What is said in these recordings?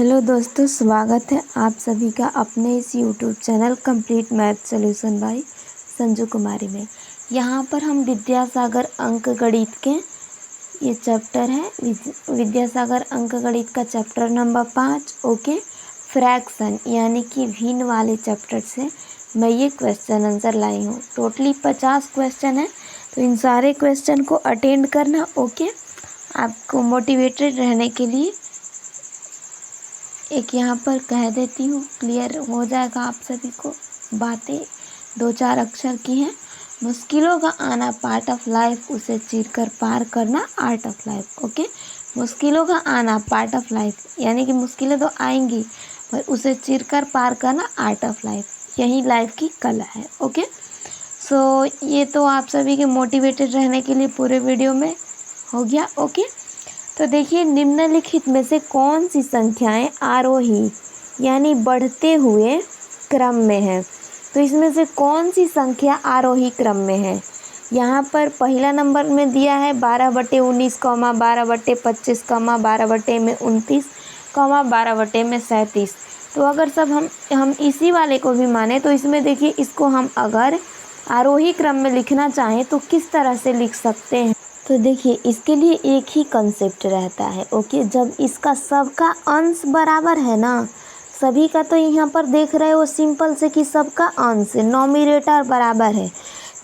Hello दोस्तों, स्वागत है आप सभी का अपने इस YouTube channel complete math solution by Sanju Kumari में। यहाँ पर हम विद्यासागर अंक गणित के ये चैप्टर है विद्यासागर अंक गणित का चैप्टर नंबर 5 ओके फ्रैक्शन यानी कि भिन्न वाले चैप्टर से मैं ये क्वेश्चन आंसर लाई हूँ। टोटली 50 क्वेश्चन है, तो इन सारे क्वेश्चन को अटेंड करना ओके। आपको मोटिवेटेड रहने के लिए एक यहाँ पर कह देती हूँ, क्लियर हो जाएगा आप सभी को। बातें 2-4 अक्षर की हैं। मुश्किलों का आना पार्ट ऑफ लाइफ, उसे चीरकर पार करना आर्ट ऑफ लाइफ ओके। मुश्किलों का आना पार्ट ऑफ लाइफ यानी कि मुश्किलें तो आएंगी पर उसे चीरकर पार करना आर्ट ऑफ लाइफ, यही लाइफ की कला है ओके। सो ये तो आप सभी के मोटिवेटेड रहने के लिए पूरे वीडियो में हो गया ओके। तो देखिए, निम्नलिखित में से कौन सी संख्याएं आरोही यानी बढ़ते हुए क्रम में है। तो इसमें से कौन सी संख्या आरोही क्रम में है। यहाँ पर पहला नंबर में दिया है 12/19, 12/25, 12/29, 12/37। तो अगर सब हम इसी वाले को भी माने तो इसमें देखिए, इसको हम अगर आरोही क्रम में लिखना चाहें तो किस तरह से लिख सकते हैं। तो देखिए, इसके लिए एक ही कंसेप्ट रहता है ओके। जब इसका सबका अंश बराबर है ना, सभी का तो यहाँ पर देख रहे हो सिंपल से कि सबका अंश नॉमिनेटर बराबर है।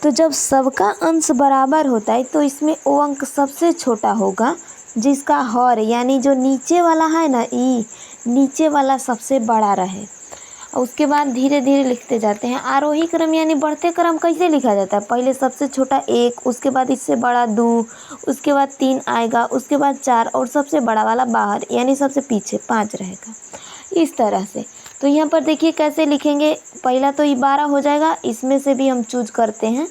तो जब सबका अंश बराबर होता है तो इसमें वो अंक सबसे छोटा होगा जिसका हर यानी जो नीचे वाला है ना, ई नीचे वाला सबसे बड़ा रहे। उसके बाद धीरे धीरे लिखते जाते हैं। आरोही क्रम यानी बढ़ते क्रम कैसे लिखा जाता है, पहले सबसे छोटा 1, उसके बाद इससे बड़ा 2, उसके बाद 3 आएगा, उसके बाद 4 और सबसे बड़ा वाला बाहर यानी सबसे पीछे 5 रहेगा, इस तरह से। तो यहाँ पर देखिए कैसे लिखेंगे। पहला तो ये 12 हो जाएगा, इसमें से भी हम चूज करते हैं।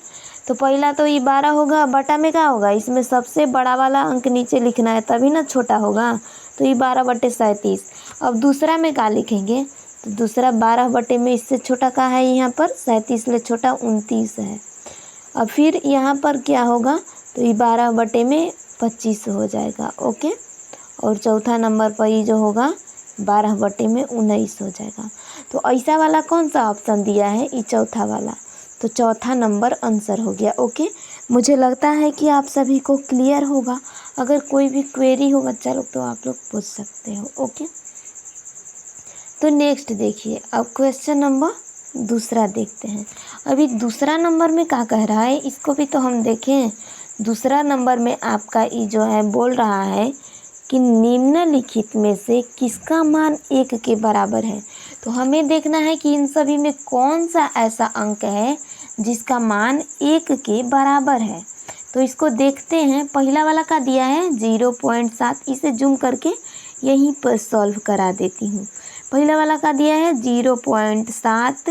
तो पहला तो ये 12 होगा, बटा में क्या होगा, इसमें सबसे बड़ा वाला अंक नीचे लिखना है तभी ना छोटा होगा। तो ये 12/37। अब दूसरा में क्या लिखेंगे, तो दूसरा 12 में इससे छोटा का है, यहाँ पर 37 ले छोटा 29 है। अब फिर यहाँ पर क्या होगा, तो ये 12/25 हो जाएगा ओके। और चौथा नंबर पर ये जो होगा 12/19 हो जाएगा। तो ऐसा वाला कौन सा ऑप्शन दिया है, ये चौथा वाला। तो चौथा नंबर आंसर हो गया ओके। मुझे लगता है कि आप सभी को क्लियर होगा। अगर कोई भी क्वेरी हो बच्चा लोग तो आप लोग पूछ सकते हो ओके। तो नेक्स्ट देखिए, अब क्वेश्चन नंबर दूसरा देखते हैं। अभी दूसरा नंबर में क्या कह रहा है, इसको भी तो हम देखें। दूसरा नंबर में आपका ये जो है बोल रहा है कि निम्नलिखित में से किसका मान 1 के बराबर है। तो हमें देखना है कि इन सभी में कौन सा ऐसा अंक है जिसका मान 1 के बराबर है। तो इसको देखते हैं। पहला वाला का दिया है 0.7, इसे जूम करके यहीं पर सॉल्व करा देती हूँ। पहला वाला का दिया है 0.7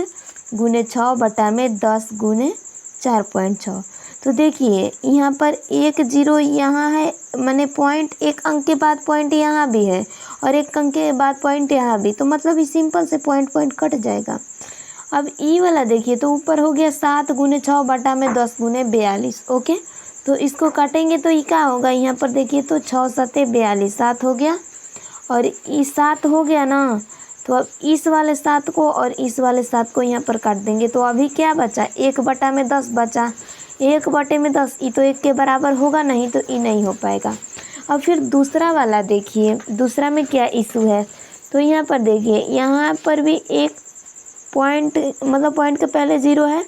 गुने 6 बटा में 10 गुने 4.6। तो देखिए यहाँ पर 1 0 यहाँ है, माने पॉइंट, एक अंक के बाद पॉइंट यहाँ भी है और एक अंक के बाद पॉइंट यहाँ भी, तो मतलब ये सिंपल से पॉइंट कट जाएगा। अब ई वाला देखिए, तो ऊपर हो गया 7 गुने 6 बटा में 10 गुने 42 ओके। तो इसको काटेंगे तो ये क्या होगा, यहाँ पर देखिए तो 6 7 42, 7 हो गया और ये 7 हो गया ना। तो अब इस वाले 7 को और इस वाले 7 को यहाँ पर काट देंगे तो अभी क्या बचा, 1 बटा में 10 बचा। 1 बटे में 10, ये तो 1 के बराबर होगा नहीं, तो ये नहीं हो पाएगा। अब फिर दूसरा वाला देखिए, दूसरा में क्या इशू है। तो यहाँ पर देखिए, यहाँ पर भी एक पॉइंट, मतलब पॉइंट के पहले 0 है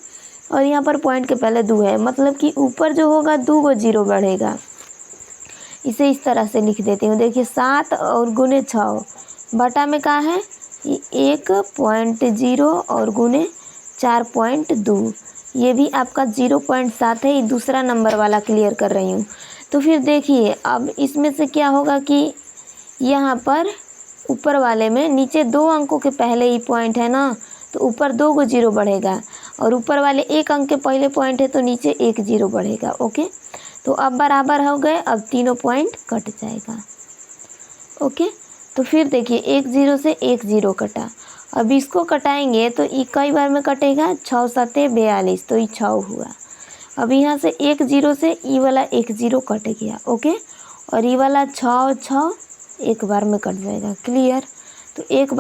और यहाँ पर पॉइंट के पहले 2 है, मतलब कि ऊपर जो होगा 2 को 0 बढ़ेगा। इसे इस तरह से लिख देती हूँ। देखिए 7 और गुने 6 बटा में क्या है, 1.0 और गुने 4.2, ये भी आपका 0.7 है। ये दूसरा नंबर वाला क्लियर कर रही हूँ। तो फिर देखिए, अब इसमें से क्या होगा कि यहाँ पर ऊपर वाले में नीचे 2 अंकों के पहले ही पॉइंट है ना, तो ऊपर 2 को 0 बढ़ेगा और ऊपर वाले 1 अंक के पहले पॉइंट है तो नीचे 1 0 बढ़ेगा ओके। तो अब बराबर हो गए, अब तीनों पॉइंट कट जाएगा ओके। तो फिर देखिए 1 0 से 1 0 कटा। अब इसको कटाएंगे तो ये कई बार में कटेगा, 6 7 42, तो ये 6 हुआ। अब यहाँ से 1 0 से ये वाला 1 0 कट गया ओके। और ये वाला 6 6 एक बार में कट जाएगा, क्लियर। तो एक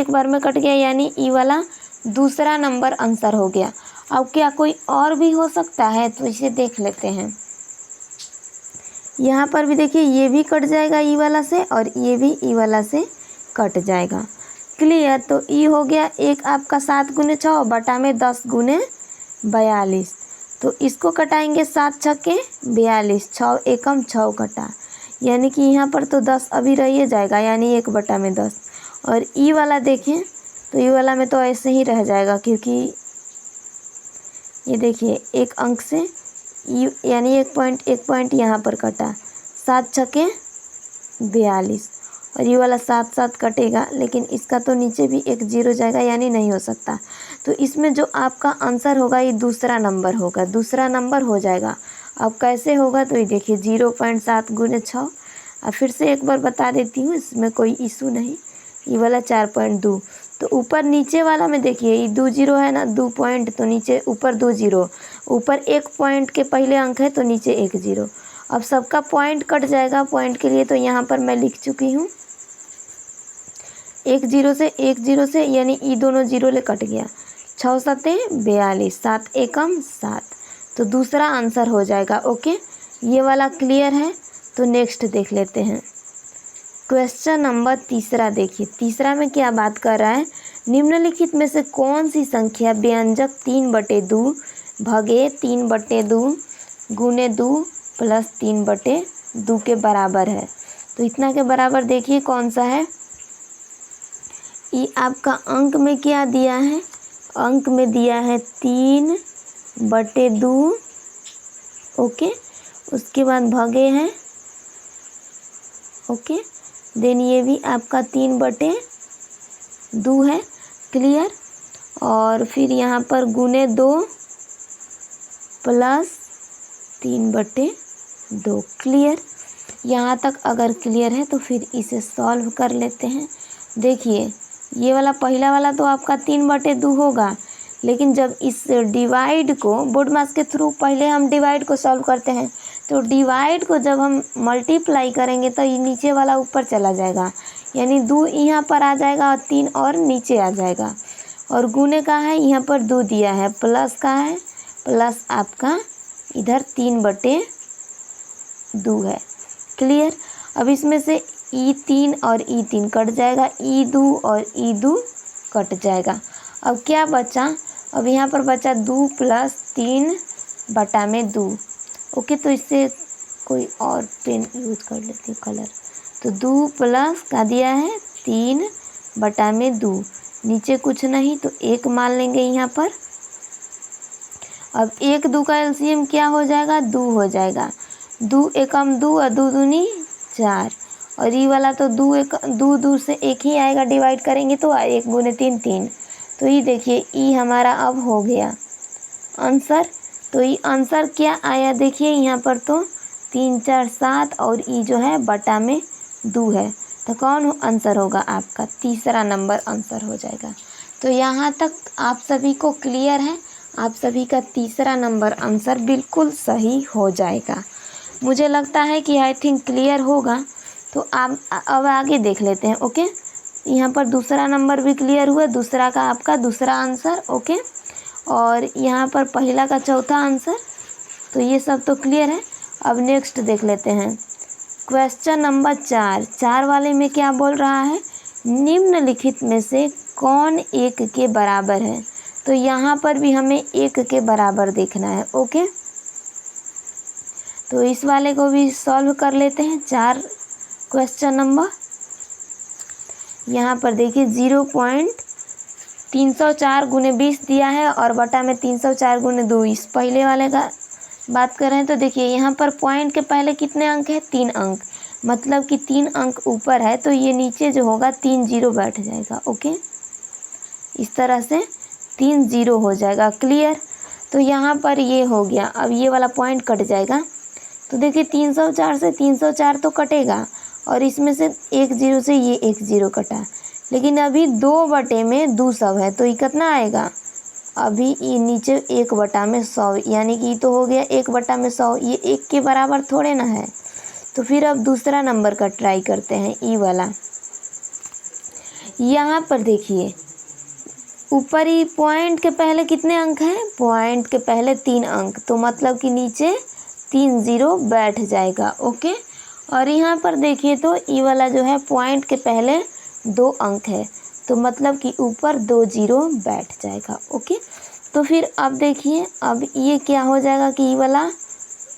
बार में कट गया, यानी ई वाला दूसरा नंबर आंसर हो गया। अब क्या कोई और भी हो सकता है, तो इसे देख लेते हैं। यहाँ पर भी देखिए ये भी कट जाएगा ई वाला से, और ये भी ई वाला से कट जाएगा। क्लियर। तो ई हो गया एक आपका 7 गुने 6 बटा में 10 गुने 42। तो इसको कटाएंगे 7 छक्के 42, 6 एकम 6 कटा, यानी कि यहाँ पर तो 10 अभी रह जाएगा, यानी 1 बटा में 10। और ई वाला देखें तो ई वाला में तो ऐसे ही रह जाएगा, क्योंकि ये देखिए एक अंक से ई, यानी एक पॉइंट यहाँ पर कटा, 7 छक्के 42, और ये वाला 7 7 कटेगा, लेकिन इसका तो नीचे भी एक 0 जाएगा, यानी नहीं हो सकता। तो इसमें जो आपका आंसर होगा ये दूसरा नंबर होगा, दूसरा नंबर हो जाएगा। अब कैसे होगा, तो ये देखिए 0.7 गुने 6। अब फिर से एक बार बता देती हूँ, इसमें कोई इशू नहीं। ये वाला 4.2, तो ऊपर नीचे वाला में देखिए ये 2 0 है ना, 2 पॉइंट, तो नीचे ऊपर 2 0, ऊपर 1 पॉइंट के पहले अंक है तो नीचे 1 0। अब सबका पॉइंट कट जाएगा पॉइंट के लिए, तो यहाँ पर मैं लिख चुकी हूँ 1 0 से, यानी ये दोनों 0 ले कट गया, 6 7 42, 7 एकम 7, तो दूसरा आंसर हो जाएगा। ओके, ये वाला क्लियर है। तो नेक्स्ट देख लेते हैं क्वेश्चन नंबर तीसरा। देखिए तीसरा में क्या बात कर रहा है, निम्नलिखित में से कौन सी संख्या व्यंजक 3/2 भगे 3/2 गुने 2 प्लस 3/2 के बराबर है। तो इतना के बराबर देखिए कौन सा है। ये आपका अंक में क्या दिया है, अंक में दिया है 3/2। ओके, उसके बाद भगे हैं। ओके, देन ये भी आपका 3/2 है। क्लियर। और फिर यहाँ पर गुने 2 प्लस 3/2। क्लियर। यहाँ तक अगर क्लियर है तो फिर इसे सॉल्व कर लेते हैं। देखिए ये वाला पहला वाला तो आपका 3/2 होगा, लेकिन जब इस डिवाइड को बोर्ड मास के थ्रू पहले हम डिवाइड को सॉल्व करते हैं, तो डिवाइड को जब हम मल्टीप्लाई करेंगे तो ये नीचे वाला ऊपर चला जाएगा, यानी 2 यहाँ पर आ जाएगा और 3 और नीचे आ जाएगा। और गुने का है, यहाँ पर 2 दिया है, प्लस का है, प्लस आपका इधर 3/2 है। क्लियर। अब इसमें से E3 और E3 कट जाएगा, E2 और E2 कट जाएगा। अब क्या बचा, अब यहाँ पर बचा 2 प्लस 3/2। ओके, तो इससे कोई और पेन यूज कर लेते हैं कलर। तो 2 प्लस का दिया है 3/2, नीचे कुछ नहीं तो 1 मान लेंगे यहाँ पर। अब 1 2 का एलसीएम क्या हो जाएगा, 2 हो जाएगा। 2 एकम 2 और 2 दूनी 4, और ये वाला तो 2 से 1 ही आएगा, डिवाइड करेंगे तो 1 गुने 3 3। तो ये देखिए ई हमारा अब हो गया आंसर। तो ये आंसर क्या आया, देखिए यहाँ पर तो 3 4 7 और ई जो है बटा में 2 है, तो कौन आंसर होगा आपका, तीसरा नंबर आंसर हो जाएगा। तो यहाँ तक आप सभी को क्लियर है, आप सभी का तीसरा नंबर आंसर बिल्कुल सही हो जाएगा। मुझे लगता है कि आई थिंक क्लियर होगा। तो आप अब आगे देख लेते हैं। ओके, यहाँ पर दूसरा नंबर भी क्लियर हुआ, दूसरा का आपका दूसरा आंसर। ओके, और यहाँ पर पहला का चौथा आंसर। तो ये सब तो क्लियर है। अब नेक्स्ट देख लेते हैं क्वेश्चन नंबर 4 वाले में क्या बोल रहा है, निम्नलिखित में से कौन 1 के बराबर है। तो यहाँ पर भी हमें 1 के बराबर देखना है। ओके, तो इस वाले को भी सॉल्व कर लेते हैं। 4 क्वेश्चन नंबर, यहाँ पर देखिए 0.304 गुने 20 दिया है और बटा में 304 गुने 2, इस पहले वाले का बात कर रहे हैं। तो देखिए यहाँ पर पॉइंट के पहले कितने अंक है, 3 अंक, मतलब कि 3 अंक ऊपर है, तो ये नीचे जो होगा 3 0 बैठ जाएगा। ओके, इस तरह से 3 0 हो जाएगा। क्लियर। तो यहाँ पर ये हो गया। अब ये वाला पॉइंट कट जाएगा, तो देखिए 304 से 304 तो कटेगा, और इसमें से 1 0 से ये 1 0 कटा, लेकिन अभी 2/2 सब है, तो ये कितना आएगा, अभी ये नीचे 1/100, यानी कि तो हो गया 1/100। ये 1 के बराबर थोड़े ना है। तो फिर अब दूसरा नंबर का ट्राई करते हैं, ई वाला। यहाँ पर देखिए ऊपरी पॉइंट के पहले कितने अंक हैं, पॉइंट के पहले 3 अंक, तो मतलब कि नीचे 3 0 बैठ जाएगा। ओके, और यहाँ पर देखिए तो ई वाला जो है पॉइंट के पहले 2 अंक है, तो मतलब कि ऊपर 2 0 बैठ जाएगा। ओके, तो फिर अब देखिए अब ये क्या हो जाएगा कि ई वाला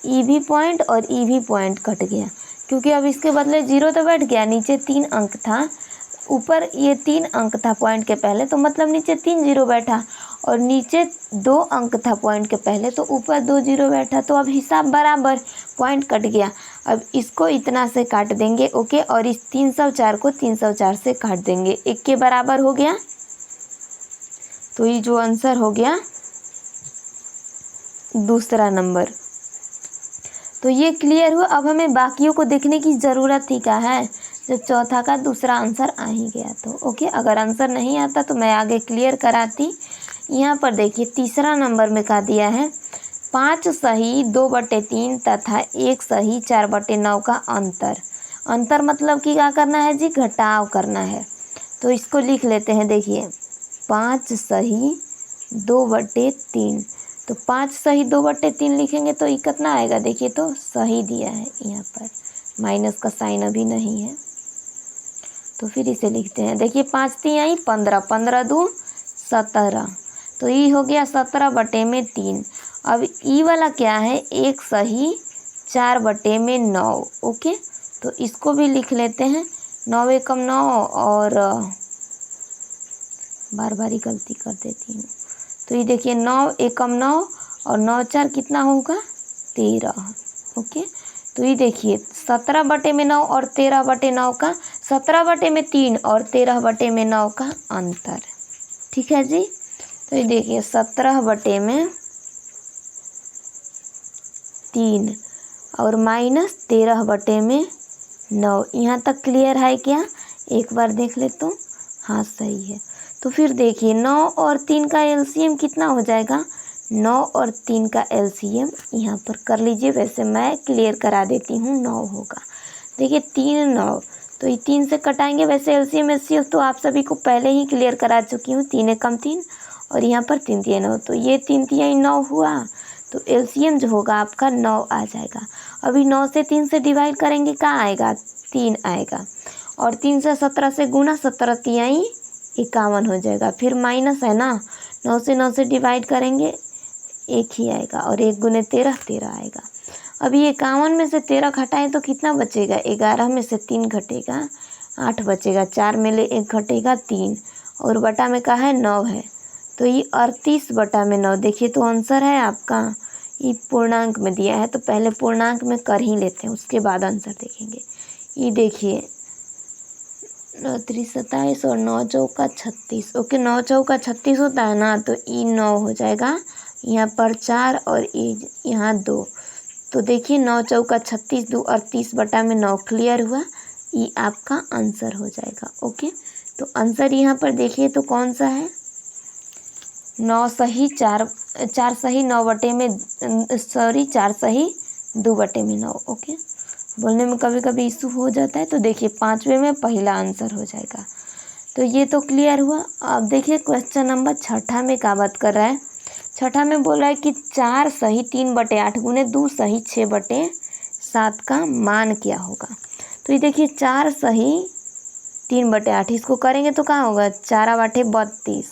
ई भी पॉइंट और ई भी पॉइंट कट गया, क्योंकि अब इसके बदले 0 तो बैठ गया, नीचे 3 अंक था, ऊपर ये 3 अंक था पॉइंट के पहले, तो मतलब नीचे 3 0 बैठा, और नीचे 2 अंक था पॉइंट के पहले, तो ऊपर 2 0 बैठा, तो अब हिसाब बराबर, पॉइंट कट गया। अब इसको इतना से काट देंगे। ओके, और इस 304 को 304 से काट देंगे, 1 के बराबर हो गया। तो ये जो आंसर हो गया दूसरा नंबर। तो ये क्लियर हुआ। अब हमें बाकियों को देखने की ज़रूरत ही क्या है, जब चौथा का दूसरा आंसर आ ही गया तो। ओके, अगर आंसर नहीं आता तो मैं आगे क्लियर कराती। यहाँ पर देखिए तीसरा नंबर में क्या दिया है, 5 सही 2/3 तथा 1 सही 4/9 का अंतर। अंतर मतलब कि क्या करना है जी, घटाव करना है। तो इसको लिख लेते हैं। देखिए 5 सही 2/3, तो 5 सही 2/3 लिखेंगे तो ये कितना आएगा, देखिए तो सही दिया है, यहाँ पर माइनस का साइन अभी नहीं है, तो फिर इसे लिखते हैं। देखिए 5 3 आई 15, 15 2 17, तो ये हो गया 17/3। अब ई वाला क्या है, 1 सही 4/9। ओके, तो इसको भी लिख लेते हैं। 9 एकम 9 और बार बार ही गलती कर देती हूँ। तो ये देखिए 9 एकम 9 और 9 4 कितना होगा, 13। ओके, तो ये देखिए 17/9 और 13/9 का, 17/3 और 13/9 का अंतर। ठीक है जी, तो ये देखिए 17/3 और माइनस 13/9। यहाँ तक क्लियर है क्या, एक बार देख ले तो हाँ सही है। तो फिर देखिए 9 और 3 का एलसीएम कितना हो जाएगा, 9 और 3 का एलसीएम यहाँ पर कर लीजिए, वैसे मैं क्लियर करा देती हूँ, 9 होगा। देखिए 3 9, तो ये 3 से कटाएंगे, वैसे एलसीएम एचसीएफ तो आप सभी को पहले ही क्लियर करा चुकी हूँ, 3 एकम 3 और यहाँ पर 3 3 9, तो ये 3 3 9 हुआ, तो एलसीएम जो होगा आपका 9 आ जाएगा। अभी 9 से 3 से डिवाइड करेंगे, कहाँ आएगा, 3 आएगा, और 3 से 17 से गुना, 17 3 51 हो जाएगा। फिर माइनस है ना, 9 से 9 से डिवाइड करेंगे 1 ही आएगा, और 1 गुने 13 13 आएगा। अभी 51 में से 13 घटाएं तो कितना बचेगा, 11 में से 3 घटेगा 8 बचेगा, 4 में ले 1 घटेगा 3, और बटा में कहा है 9 है, तो ये 38/9। देखिए तो आंसर है आपका, ये पूर्णांक में दिया है, तो पहले पूर्णांक में कर ही लेते हैं, उसके बाद आंसर देखेंगे। ये देखिए 9 3 27 और 9 चौका 36। ओके, 9 चौका 36 होता है ना, तो ई 9 हो जाएगा, यहाँ पर 4 और ई यहाँ 2, तो देखिए 9 चौका 36 2 38/9 क्लियर हुआ, ये आपका आंसर हो जाएगा। ओके, तो आंसर यहाँ पर देखिए तो कौन सा है, 9 सही 4 सही 4 सही 2/9। ओके, बोलने में कभी कभी इशू हो जाता है, तो देखिए 5वें में पहला आंसर हो जाएगा। तो ये तो क्लियर हुआ। अब देखिए क्वेश्चन नंबर 6 में क्या बात कर रहा है, 6 में बोल रहा है कि 4 सही 3/8 गुने 2 सही 6/7 का मान क्या होगा। तो ये देखिए 4 सही 3/8, इसको करेंगे तो कहाँ होगा, 4 8 32,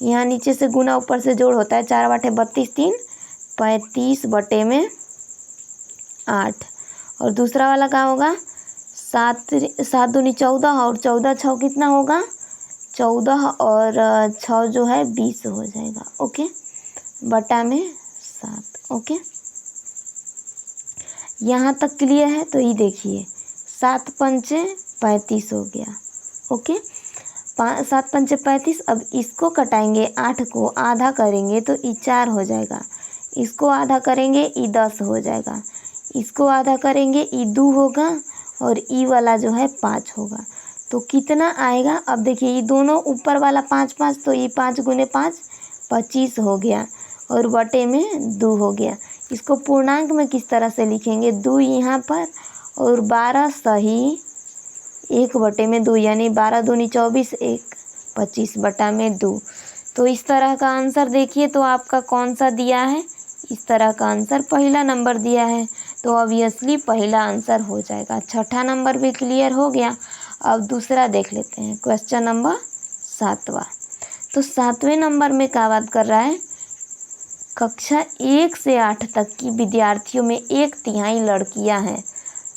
यहाँ नीचे से गुना ऊपर से जोड़ होता है, 4 8 32 3 35/8, और दूसरा वाला क्या होगा, 7 7 दूनी 14 और 14 6 कितना होगा, 14 और 6 जो है 20 हो जाएगा। ओके, बटा में 7। ओके, यहाँ तक क्लियर है। तो ये देखिए 7 पंचे 35 हो गया। ओके, 7 पंचे 35। अब इसको कटाएंगे, 8 को आधा करेंगे तो ये 4 हो जाएगा, इसको आधा करेंगे ये 10 हो जाएगा, इसको आधा करेंगे ये 2 होगा, और ई वाला जो है 5 होगा। तो कितना आएगा, अब देखिए ये दोनों ऊपर वाला 5 5, तो ये 5 गुने 5 25 हो गया, और बटे में 2 हो गया। इसको पूर्णांक में किस तरह से लिखेंगे, 2 यहाँ पर और 12 सही 1/2 यानी 12 दूनी 24, 1 25/2। तो इस तरह का आंसर देखिए तो आपका कौन सा दिया है, इस तरह का आंसर पहला नंबर दिया है, तो ऑब्वियसली पहला आंसर हो जाएगा। छठा नंबर भी क्लियर हो गया। अब दूसरा देख लेते हैं, क्वेश्चन नंबर 7वां। तो 7वें नंबर में क्या बात कर रहा है, कक्षा 1 से 8 तक की विद्यार्थियों में 1/3 लड़कियां हैं।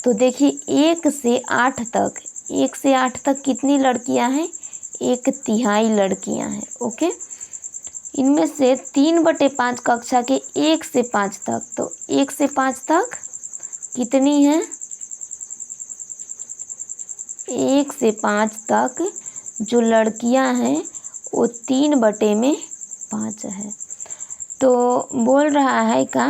तो देखिए 1 से 8 तक, 1 से 8 तक कितनी लड़कियां हैं, 1/3 लड़कियां हैं। ओके, इनमें से 3/5 कक्षा के 1 से 5 तक, तो 1 से 5 तक कितनी है, 1 से 5 तक जो लड़कियां हैं वो 3/5 है। तो बोल रहा है का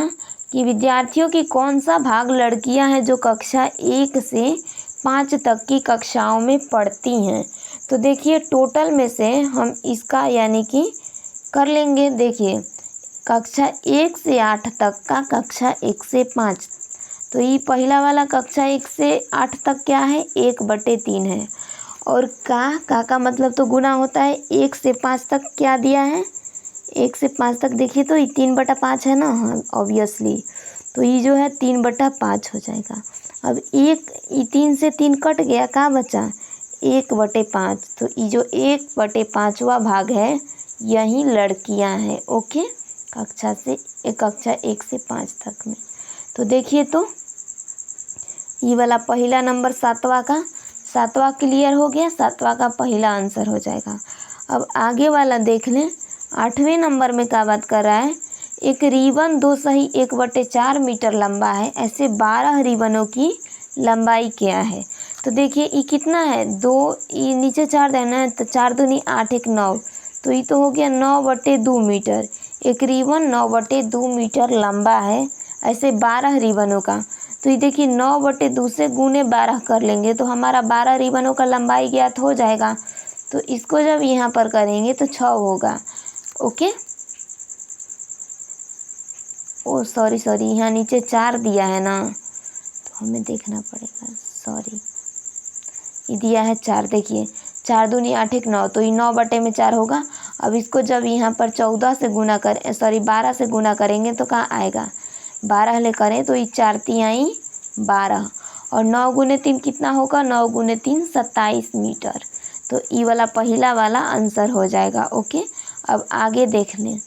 कि विद्यार्थियों की कौन सा भाग लड़कियां हैं जो कक्षा 1 से 5 तक की कक्षाओं में पढ़ती हैं। तो देखिए टोटल में से हम इसका यानी कि कर लेंगे। देखिए कक्षा 1 से 8 तक का, कक्षा 1 से 5, तो ये पहला वाला कक्षा 1 से 8 तक क्या है, 1/3 है। और का मतलब तो गुना होता है, 1 से 5 तक क्या दिया है, 1 से 5 तक देखिए तो ये 3/5 है ना, हाँ ऑब्वियसली, तो ये जो है 3/5 हो जाएगा। अब 3 से 3 कट गया, क्या बचा, 1/5, तो ये जो 1/5वां भाग है यही लड़कियां हैं। ओके, कक्षा 1 से 5 तक में। तो देखिए तो ये वाला पहला नंबर 7वां क्लियर हो गया, 7वां का पहला आंसर हो जाएगा। अब आगे वाला देख लें, 8वें नंबर में क्या बात कर रहा है, एक रिबन 2 सही 1/4 मीटर लंबा है, ऐसे 12 रिबनों की लंबाई क्या है। तो देखिए ये कितना है, 2, ये नीचे 4 देना है, तो 4 दूनी 8, 1 9, तो ये तो हो गया 9/2 मीटर। एक रिबन 9/2 मीटर लंबा है, ऐसे 12 रिबनों का। तो ये देखिए 9/2 से गुने 12 कर लेंगे तो हमारा 12 रिबनों का लंबाई ज्ञात हो जाएगा। तो इसको जब यहाँ पर करेंगे तो 6 होगा। ओके, ओ सॉरी यहाँ नीचे 4 दिया है ना, तो हमें देखना पड़ेगा, सॉरी, ये दिया है 4। देखिए 4 दूनी 8, 1 9, तो ये 9/4 होगा। अब इसको जब यहाँ पर 14 से गुना करें, 12 से गुना करेंगे तो कहाँ आएगा, 12 ले करें तो ये 4×3 = 12, और 9 × 3 कितना होगा, 9 × 3 27 मीटर। तो ये वाला पहला वाला आंसर हो जाएगा। ओके, अब आगे देख लें,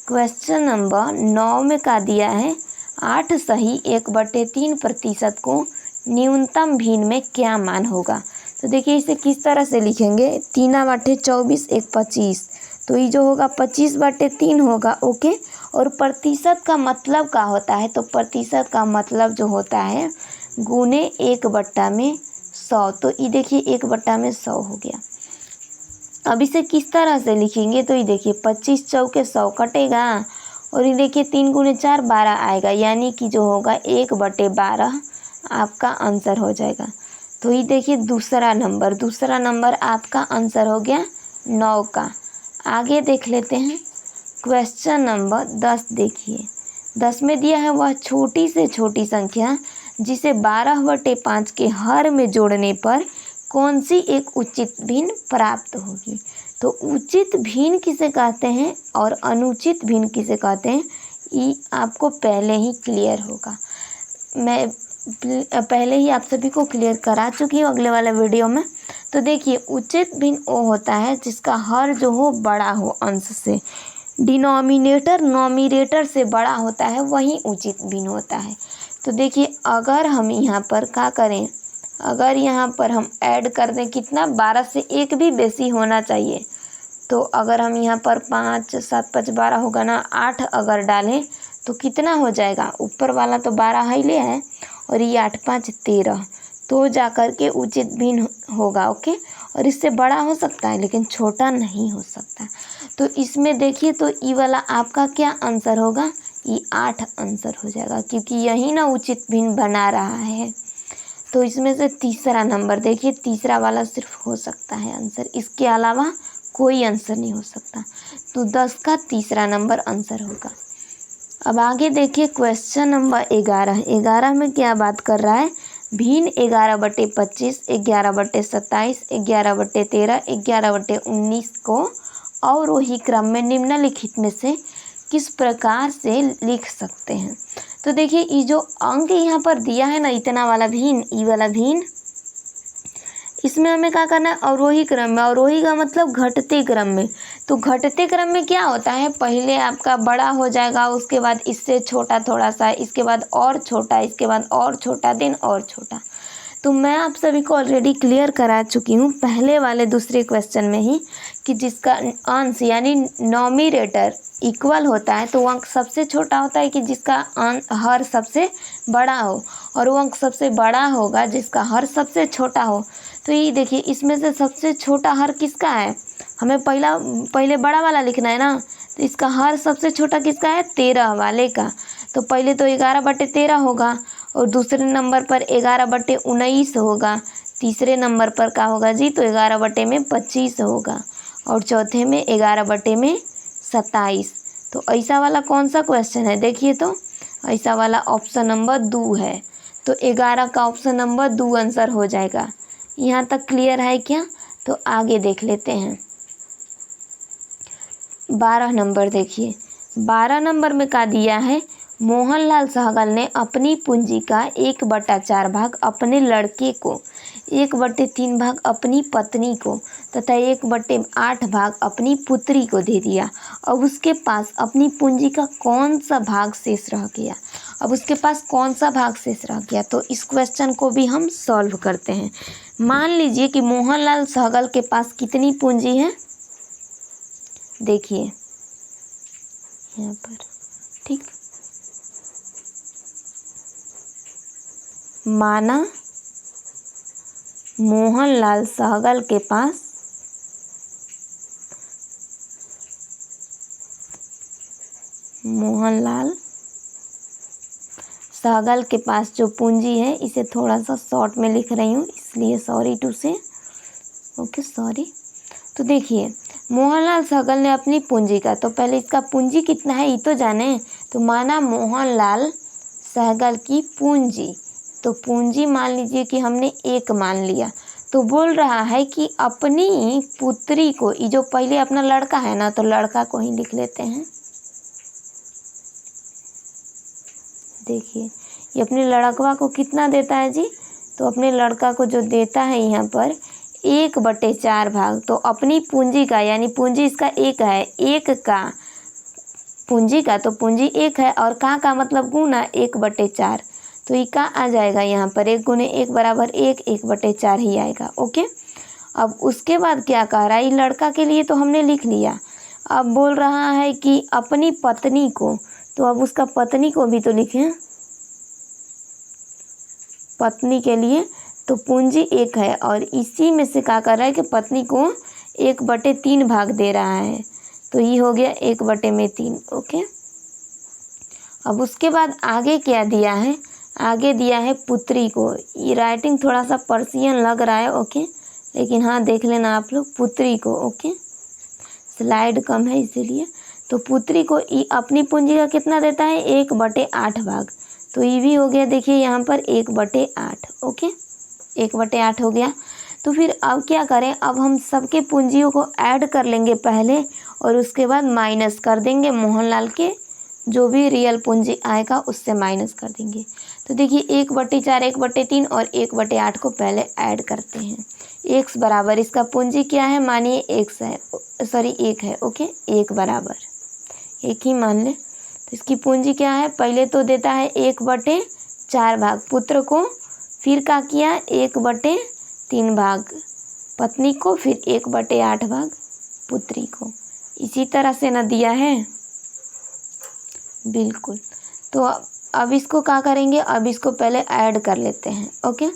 क्वेश्चन नंबर 9 में क्या दिया है, 8 सही 1/3% को न्यूनतम भिन्न में क्या मान होगा। तो देखिए इसे किस तरह से लिखेंगे, 3 × 8 = 24, 1 25, तो ये जो होगा 25/3 होगा। ओके, और प्रतिशत का मतलब क्या होता है, तो प्रतिशत का मतलब जो होता है गुने 1/100, तो ये देखिए 1/100 हो गया। अब इसे किस तरह से लिखेंगे, तो ये देखिए 25 चौके 100 कटेगा, और ये देखिए 3 × 4 12 आएगा, यानी कि जो होगा 1/12 आपका आंसर हो जाएगा। तो ये देखिए दूसरा नंबर आपका आंसर हो गया 9 का। आगे देख लेते हैं, क्वेश्चन नंबर 10 देखिए, 10 में दिया है वह छोटी से छोटी संख्या जिसे 12/5 के हर में जोड़ने पर कौन सी एक उचित भिन्न प्राप्त होगी। तो उचित भिन्न किसे कहते हैं और अनुचित भिन्न किसे कहते हैं, ये आपको पहले ही क्लियर होगा। मैं पहले ही आप सभी को क्लियर करा चुकी हूँ अगले वाले वीडियो में। तो देखिए उचित भिन्न वो होता है जिसका हर जो हो बड़ा हो अंश से, डिनोमिनेटर नोमिनेटर से बड़ा होता है, वही उचित भिन्न होता है। तो देखिए अगर हम यहाँ पर क्या करें, अगर यहाँ पर हम ऐड कर दें कितना, 12 से एक भी बेसी होना चाहिए। तो अगर हम यहाँ पर 5 7 5 12 होगा ना, 8 अगर डालें तो कितना हो जाएगा, ऊपर वाला तो 12 ही ले है, और ये 8 5 13, तो जा कर के उचित भिन्न होगा। ओके, और इससे बड़ा हो सकता है लेकिन छोटा नहीं हो सकता। तो इसमें देखिए तो ई वाला आपका क्या आंसर होगा, ये 8 आंसर हो जाएगा, क्योंकि यही ना उचित भिन्न बना रहा है। तो इसमें से तीसरा नंबर देखिए, तीसरा वाला सिर्फ हो सकता है आंसर, इसके अलावा कोई आंसर नहीं हो सकता। तो 10 का तीसरा नंबर आंसर होगा। अब आगे देखिए क्वेश्चन नंबर 11 में क्या बात कर रहा है, भिन्न 11/25, 11/27, 11/13, 11/19 को अवरोही क्रम में निम्नलिखित में से किस प्रकार से लिख सकते हैं। तो देखिए ये जो अंक यहाँ पर दिया है ना, इतना वाला भिन्न, ई वाला भिन्न, इसमें हमें क्या करना है, अवरोही क्रम में। अवरोही का मतलब घटते क्रम में। तो घटते क्रम में क्या होता है, पहले आपका बड़ा हो जाएगा, उसके बाद इससे छोटा थोड़ा सा, इसके बाद और छोटा, इसके बाद और छोटा, देन और छोटा। तो मैं आप सभी को ऑलरेडी क्लियर करा चुकी हूँ पहले वाले दूसरे क्वेश्चन में ही कि जिसका अंश यानी नॉमिनेटर इक्वल होता है तो वो अंक सबसे छोटा होता है कि जिसका हर सबसे बड़ा हो, और वो अंक सबसे बड़ा होगा जिसका हर सबसे छोटा हो। तो ये देखिए इसमें से सबसे छोटा हर किसका है, हमें पहले बड़ा वाला लिखना है ना, तो इसका हर सबसे छोटा किसका है, 13 वाले का। तो पहले तो 11/13 होगा, और दूसरे नंबर पर 11/19 होगा, तीसरे नंबर पर क्या होगा जी, तो 11/25 होगा, और चौथे में 11/27। तो ऐसा वाला कौन सा क्वेश्चन है, देखिए तो ऐसा वाला ऑप्शन नंबर 2 है। तो 11 का ऑप्शन नंबर 2 आंसर हो जाएगा। यहाँ तक क्लियर है क्या। तो आगे देख लेते हैं 12 नंबर। देखिए 12 नंबर में क्या दिया है, मोहनलाल सहगल ने अपनी पूंजी का 1/4 भाग अपने लड़के को, 1/3 भाग अपनी पत्नी को तथा 1/8 भाग अपनी पुत्री को दे दिया। अब उसके पास अपनी पूंजी का कौन सा भाग शेष रह गया। अब उसके पास कौन सा भाग शेष रह गया, तो इस क्वेश्चन को भी हम सॉल्व करते हैं। मान लीजिए कि मोहनलाल सहगल के पास कितनी पूंजी है, देखिए यहाँ पर, ठीक, माना मोहनलाल सहगल के पास जो पूंजी है, इसे थोड़ा सा शॉर्ट में लिख रही हूँ इसलिए सॉरी टू से, ओके सॉरी। तो देखिए मोहनलाल सहगल ने अपनी पूंजी का, तो पहले इसका पूंजी कितना है ये तो जाने। तो माना मोहनलाल सहगल की पूंजी, तो पूंजी मान लीजिए कि हमने 1 मान लिया। तो बोल रहा है कि अपनी पुत्री को, ये जो पहले अपना लड़का है ना, तो लड़का को ही लिख लेते हैं। देखिए ये अपने लड़कवा को कितना देता है जी, तो अपने लड़का को जो देता है यहाँ पर 1/4 भाग। तो अपनी पूंजी का, यानी पूंजी इसका 1 है, 1 का पूंजी का, तो पूंजी 1 है, और का मतलब गुना 1/4। तो ये का आ जाएगा यहाँ पर 1 × 1 = 1, 1/4 ही आएगा। ओके, अब उसके बाद क्या कह रहा है, ये लड़का के लिए तो हमने लिख लिया। अब बोल रहा है कि अपनी पत्नी को, तो अब उसका पत्नी को भी तो लिखें, पत्नी के लिए तो पूंजी 1 है, और इसी में से क्या कर रहा है कि पत्नी को 1/3 भाग दे रहा है। तो ये हो गया 1/3। ओके, अब उसके बाद आगे क्या दिया है, आगे दिया है पुत्री को। ये राइटिंग थोड़ा सा पर्शियन लग रहा है, ओके, लेकिन हाँ देख लेना आप लोग, पुत्री को, ओके, स्लाइड कम है इसीलिए। तो पुत्री को अपनी पूंजी का कितना देता है, 1/8 भाग। तो ये भी हो गया, देखिए यहाँ पर 1/8, ओके, 1/8 हो गया। तो फिर अब क्या करें, अब हम सबके पूंजियों को ऐड कर लेंगे पहले, और उसके बाद माइनस कर देंगे, मोहनलाल के जो भी रियल पूंजी आएगा उससे माइनस कर देंगे। तो देखिए 1/4, 1/3 और 1/8 को पहले ऐड करते हैं। x बराबर, इसका पूंजी क्या है, मानिए x है, सॉरी 1 है, ओके, 1 बराबर 1 ही मान ले। तो इसकी पूंजी क्या है, पहले तो देता है 1/4 भाग पुत्र को, फिर क्या किया 1/3 भाग पत्नी को, फिर 1/8 भाग पुत्री को। इसी तरह से ना दिया है, बिल्कुल। तो अब इसको क्या करेंगे, अब इसको पहले ऐड कर लेते हैं, ओके,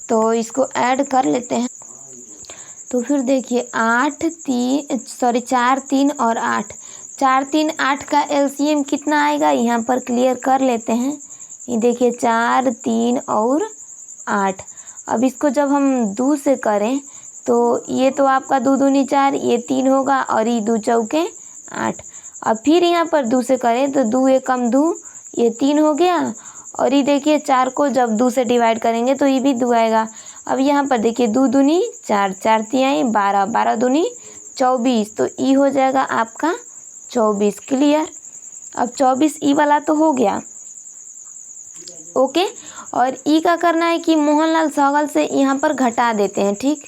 तो इसको ऐड कर लेते हैं। तो फिर देखिए 4, 3 और 8, 4, 3, 8 का एलसीएम कितना आएगा, यहाँ पर क्लियर कर लेते हैं। ये देखिए 4, 3 और 8। अब इसको जब हम 2 से करें तो ये तो आपका 2 दूनी 4, ये 3 होगा, और ये 2 चौके 8। अब फिर यहाँ पर 2 से करें तो 2 एकम 2, ये 3 हो गया, और ये देखिए 4 को जब 2 से डिवाइड करेंगे तो ये भी 2 आएगा। अब यहाँ पर देखिए 2 दूनी 4, 4 तिहाई 12, 12 दूनी 24, तो ई हो जाएगा आपका 24। क्लियर। अब 24 ई वाला तो हो गया। ओके। और ई का करना है कि मोहनलाल सहगल से यहाँ पर घटा देते हैं। ठीक,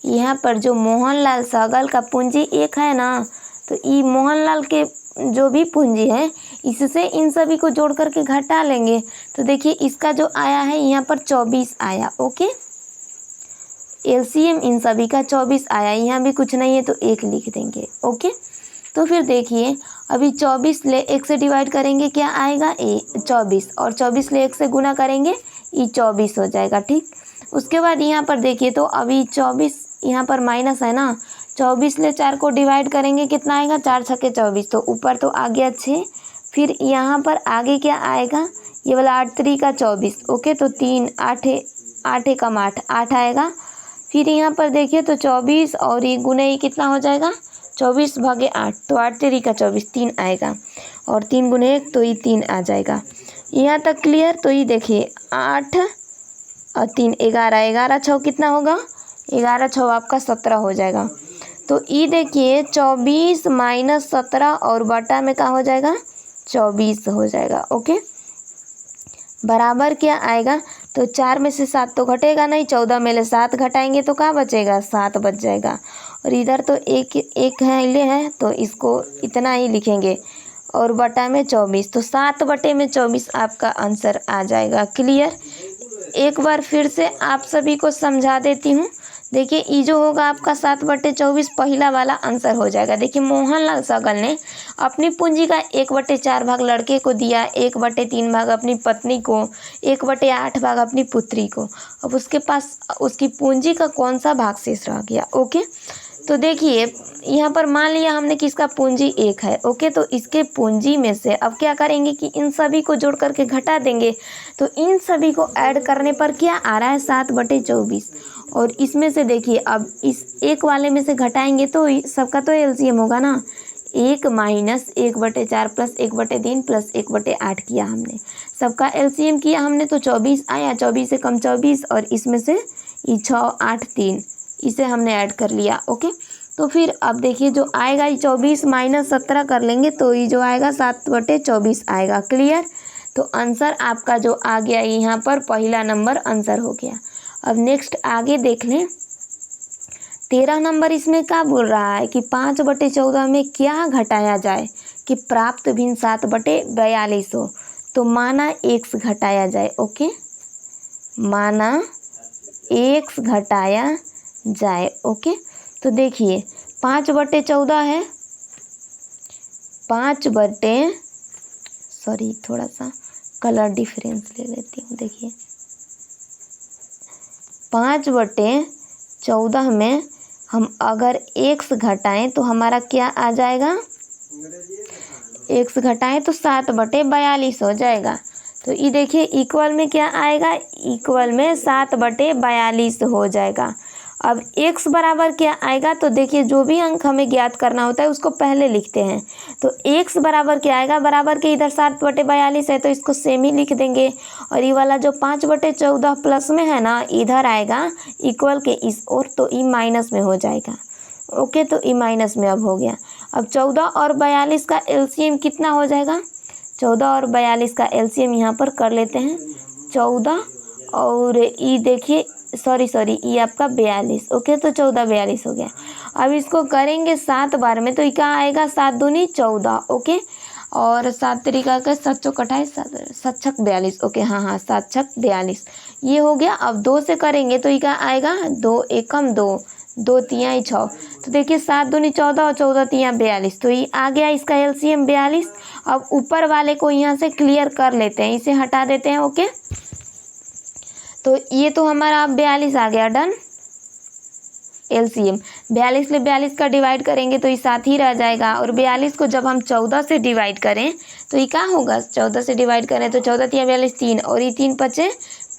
यहाँ पर जो मोहनलाल सहगल का पूंजी 1 है ना, तो ई मोहनलाल के जो भी पूंजी है इससे इन सभी को जोड़ करके घटा लेंगे। तो देखिए इसका जो आया है यहाँ पर 24 आया। ओके, एलसीएम इन सभी का 24 आया। यहाँ भी कुछ नहीं है तो 1 लिख देंगे। ओके, तो फिर देखिए अभी 24 ले 1 से डिवाइड करेंगे, क्या आएगा 24, और 24 ले 1 से गुना करेंगे ये 24 हो जाएगा। ठीक, उसके बाद यहाँ पर देखिए तो अभी 24 यहाँ पर माइनस है ना, 24 ले 4 को डिवाइड करेंगे, कितना आएगा 4 छक्के 24, तो ऊपर तो आ गया 6। फिर यहाँ पर आगे क्या आएगा, ये वाला 8 3 का 24। ओके, तो 3 8 8 कम 8 8 आएगा। फिर यहाँ पर देखिए तो 24 और ये गुने ये कितना हो जाएगा 24 भागे 8, तो 8 3 का 24 3 आएगा, और 3 गुने 1 तो ये 3 आ जाएगा। यहाँ तक क्लियर। तो ये देखिए 8 और 3 11, 11 6 कितना होगा 11 6 आपका 17 हो जाएगा। तो ये देखिए 24 माइनस 17 और बटा में क्या हो जाएगा 24 हो जाएगा। ओके, बराबर क्या आएगा, तो 4 में से 7 तो घटेगा नहीं, 14 में ले 7 घटाएंगे तो क्या बचेगा 7 बच जाएगा। और इधर तो एक है ले है तो इसको इतना ही लिखेंगे, और बटा में 24, तो 7 बटे में 24 आपका आंसर आ जाएगा। क्लियर। एक बार फिर से आप सभी को समझा देती हूँ। देखिए ये जो होगा आपका 7 बटे 24 पहला वाला आंसर हो जाएगा। देखिए मोहनलाल सहगल ने अपनी पूंजी का 1 बटे 4 भाग लड़के को दिया, 1 बटे 3 भाग अपनी पत्नी को, 1 बटे 8 भाग अपनी पुत्री को। अब उसके पास उसकी पूंजी का कौन सा भाग शेष रह गया। ओके, तो देखिए यहाँ पर मान लिया हमने कि इसका पूंजी 1 है। ओके, तो इसके पूंजी में से अब क्या करेंगे कि इन सभी को जोड़ करके घटा देंगे। तो इन सभी को ऐड करने पर क्या आ रहा है 7 बटे 24, और इसमें से देखिए अब इस एक वाले में से घटाएंगे तो सबका तो एलसीएम होगा ना, 1 माइनस 1 बटे 4 प्लस 1 बटे 3 प्लस 1 बटे 8 किया हमने, सबका एलसीएम किया हमने तो 24 आया, 24 से कम 24, और इसमें से ये 6 8 3 इसे हमने ऐड कर लिया। ओके, तो फिर अब देखिए जो आएगा ये 24 माइनस 17 कर लेंगे तो ये जो आएगा 7 बटे 24 आएगा। क्लियर। तो आंसर आपका जो आ गया यहाँ पर पहला नंबर आंसर हो गया। अब नेक्स्ट आगे देख लें, 13 नंबर इसमें क्या बोल रहा है कि 5 बटे 14 में क्या घटाया जाए कि प्राप्त भिन्न 7 बटे 42 हो। तो माना x घटाया जाए। ओके, माना x घटाया जाए। ओके, तो देखिए 5 बटे 14 है, 5 बटे सॉरी थोड़ा सा कलर डिफरेंस ले लेती हूँ। देखिए 5 बटे 14 में हम अगर x घटाएं तो हमारा क्या आ जाएगा, x घटाएं तो 7 बटे 42 हो जाएगा। तो ये देखिए इक्वल में क्या आएगा, इक्वल में 7 बटे 42 हो जाएगा। अब x बराबर क्या आएगा, तो देखिए जो भी अंक हमें ज्ञात करना होता है उसको पहले लिखते हैं। तो x बराबर क्या आएगा, बराबर के इधर 7 बटे 42 है तो इसको सेम ही लिख देंगे, और ये वाला जो 5 बटे 14 प्लस में है ना इधर आएगा इक्वल के इस ओर, तो ई माइनस में हो जाएगा। ओके, तो ई माइनस में अब हो गया। अब 14 और 42 का एलसीएम कितना हो जाएगा, 14 और 42 का एलसीएम यहाँ पर कर लेते हैं। 14 और ई देखिए सॉरी ये आपका 42। ओके, तो 14 42 हो गया। अब इसको करेंगे 7 बार में तो ये क्या आएगा 7 दूनी 14। ओके, और 7 तरीका का 7 चौक 28 7 छक 42। ओके, हाँ 7 छक 42 ये हो गया। अब 2 से करेंगे तो ये क्या आएगा 2 एकम 2 2 तिहाई 6। तो देखिए 7 दूनी 14 और 14 तिहाई 42, तो ये आ गया इसका एलसीएम 42। अब ऊपर वाले को यहाँ से क्लियर कर लेते हैं, इसे हटा देते हैं। ओके, तो ये तो हमारा अब 42 आ गया। डन। एलसीएम 42 ले 42 का डिवाइड करेंगे तो ये 7 ही रह जाएगा, और 42 को जब हम 14 से डिवाइड करें तो ये क्या होगा, 14 से डिवाइड करें तो 14 तिया 42 3, और ये 3 पचे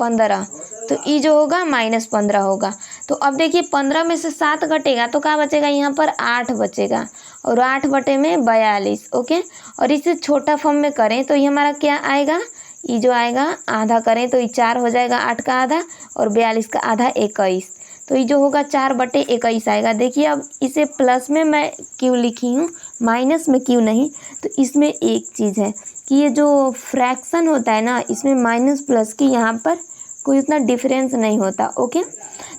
15, तो ये जो होगा -15 होगा। तो अब देखिए 15 में से 7 घटेगा तो क्या बचेगा, यहाँ पर 8 बचेगा, और 8 बटे में 42। ओके, और इसे छोटा फॉर्म में करें तो ये हमारा क्या आएगा, ये जो आएगा आधा करें तो ये 4 हो जाएगा, 8 का आधा और 42 का आधा 21, तो ये जो होगा 4/21 आएगा। देखिए अब इसे प्लस में मैं क्यों लिखी हूँ, माइनस में क्यों नहीं, तो इसमें एक चीज़ है कि ये जो फ्रैक्शन होता है ना, इसमें माइनस प्लस की यहाँ पर कोई उतना डिफरेंस नहीं होता। ओके,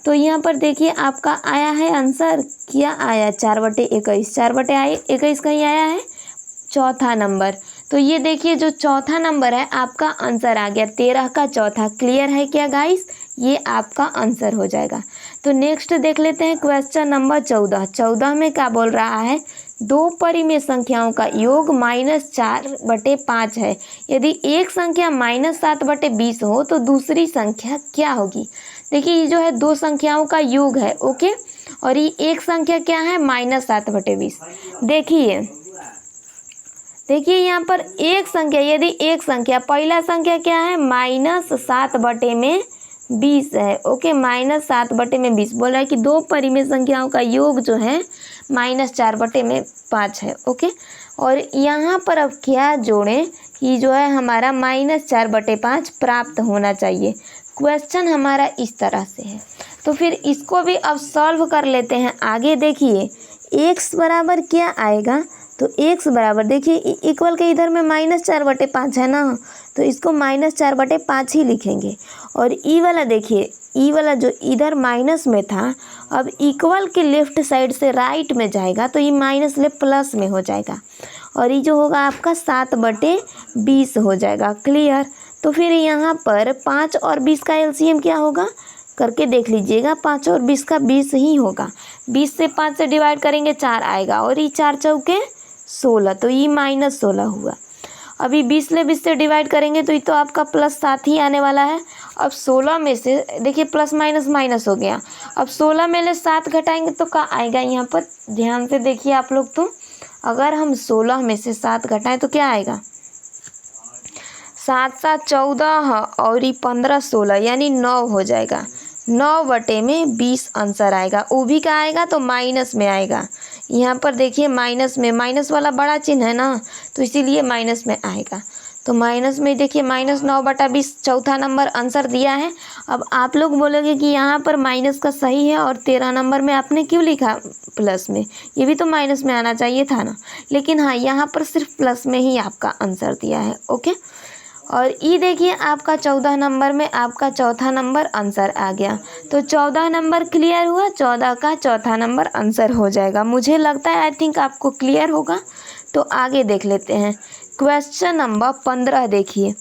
तो यहाँ पर देखिए आपका आया है आंसर, क्या आया 4/21, 4/21 का ही आया है चौथा नंबर। तो ये देखिए जो चौथा नंबर है आपका आंसर आ गया, 13 का चौथा। क्लियर है क्या गाइस, ये आपका आंसर हो जाएगा। तो नेक्स्ट देख लेते हैं क्वेश्चन नंबर 14। 14 में क्या बोल रहा है, दो परिमेय संख्याओं का योग -4/5 है। यदि एक संख्या -7/20 हो तो दूसरी संख्या क्या होगी। देखिए ये जो है दो संख्याओं का योग है। ओके, और ये एक संख्या क्या है, -7/20। देखिए यहाँ पर एक संख्या, यदि एक संख्या, पहला संख्या क्या है, -7/20 है। ओके, -7/20 बोल रहा है कि दो परिमेय संख्याओं का योग जो है -4/5 है। ओके, और यहाँ पर अब क्या जोड़ें कि जो है हमारा -4/5 प्राप्त होना चाहिए। क्वेश्चन हमारा इस तरह से है, तो फिर इसको भी अब सॉल्व कर लेते हैं। आगे देखिए x बराबर क्या आएगा, तो x बराबर देखिए इक्वल के इधर में -4/5 है ना, तो इसको -4/5 ही लिखेंगे। और ई वाला देखिए, ई वाला जो इधर माइनस में था अब इक्वल के लेफ्ट साइड से राइट में जाएगा तो ये माइनस ले प्लस में हो जाएगा, और ये जो होगा आपका 7/20 हो जाएगा। क्लियर, तो फिर यहाँ पर 5 और 20 का एलसीएम क्या होगा करके देख लीजिएगा, 5 और 20 का 20 ही होगा। 20 से 5 से डिवाइड करेंगे 4 आएगा, और ये 4 चौके 16, तो ये -16 हुआ। अभी 20 ले 20 से डिवाइड करेंगे तो ये तो आपका +7 ही आने वाला है। अब 16 में से देखिए प्लस माइनस माइनस हो गया, अब 16 में से 7 घटाएंगे तो क्या आएगा, यहाँ पर ध्यान से देखिए आप लोग। तो अगर हम 16 में से 7 घटाएं तो क्या आएगा, 7 7 14 और ये 15 16 यानी 9 हो जाएगा। 9/20 आंसर आएगा। वो भी क्या आएगा, तो माइनस में आएगा। यहाँ पर देखिए माइनस में, माइनस वाला बड़ा चिन्ह है ना, तो इसीलिए माइनस में आएगा। तो माइनस में देखिए -9/20 चौथा नंबर आंसर दिया है। अब आप लोग बोलोगे कि यहाँ पर माइनस का सही है और 13 नंबर में आपने क्यों लिखा प्लस में, ये भी तो माइनस में आना चाहिए था ना। लेकिन हाँ, यहाँ पर सिर्फ प्लस में ही आपका आंसर दिया है। ओके, और ये देखिए आपका 14 नंबर में आपका चौथा नंबर आंसर आ गया। तो 14 नंबर क्लियर हुआ, 14 का चौथा नंबर आंसर हो जाएगा। मुझे लगता है आई थिंक आपको क्लियर होगा। तो आगे देख लेते हैं क्वेश्चन नंबर 15। देखिए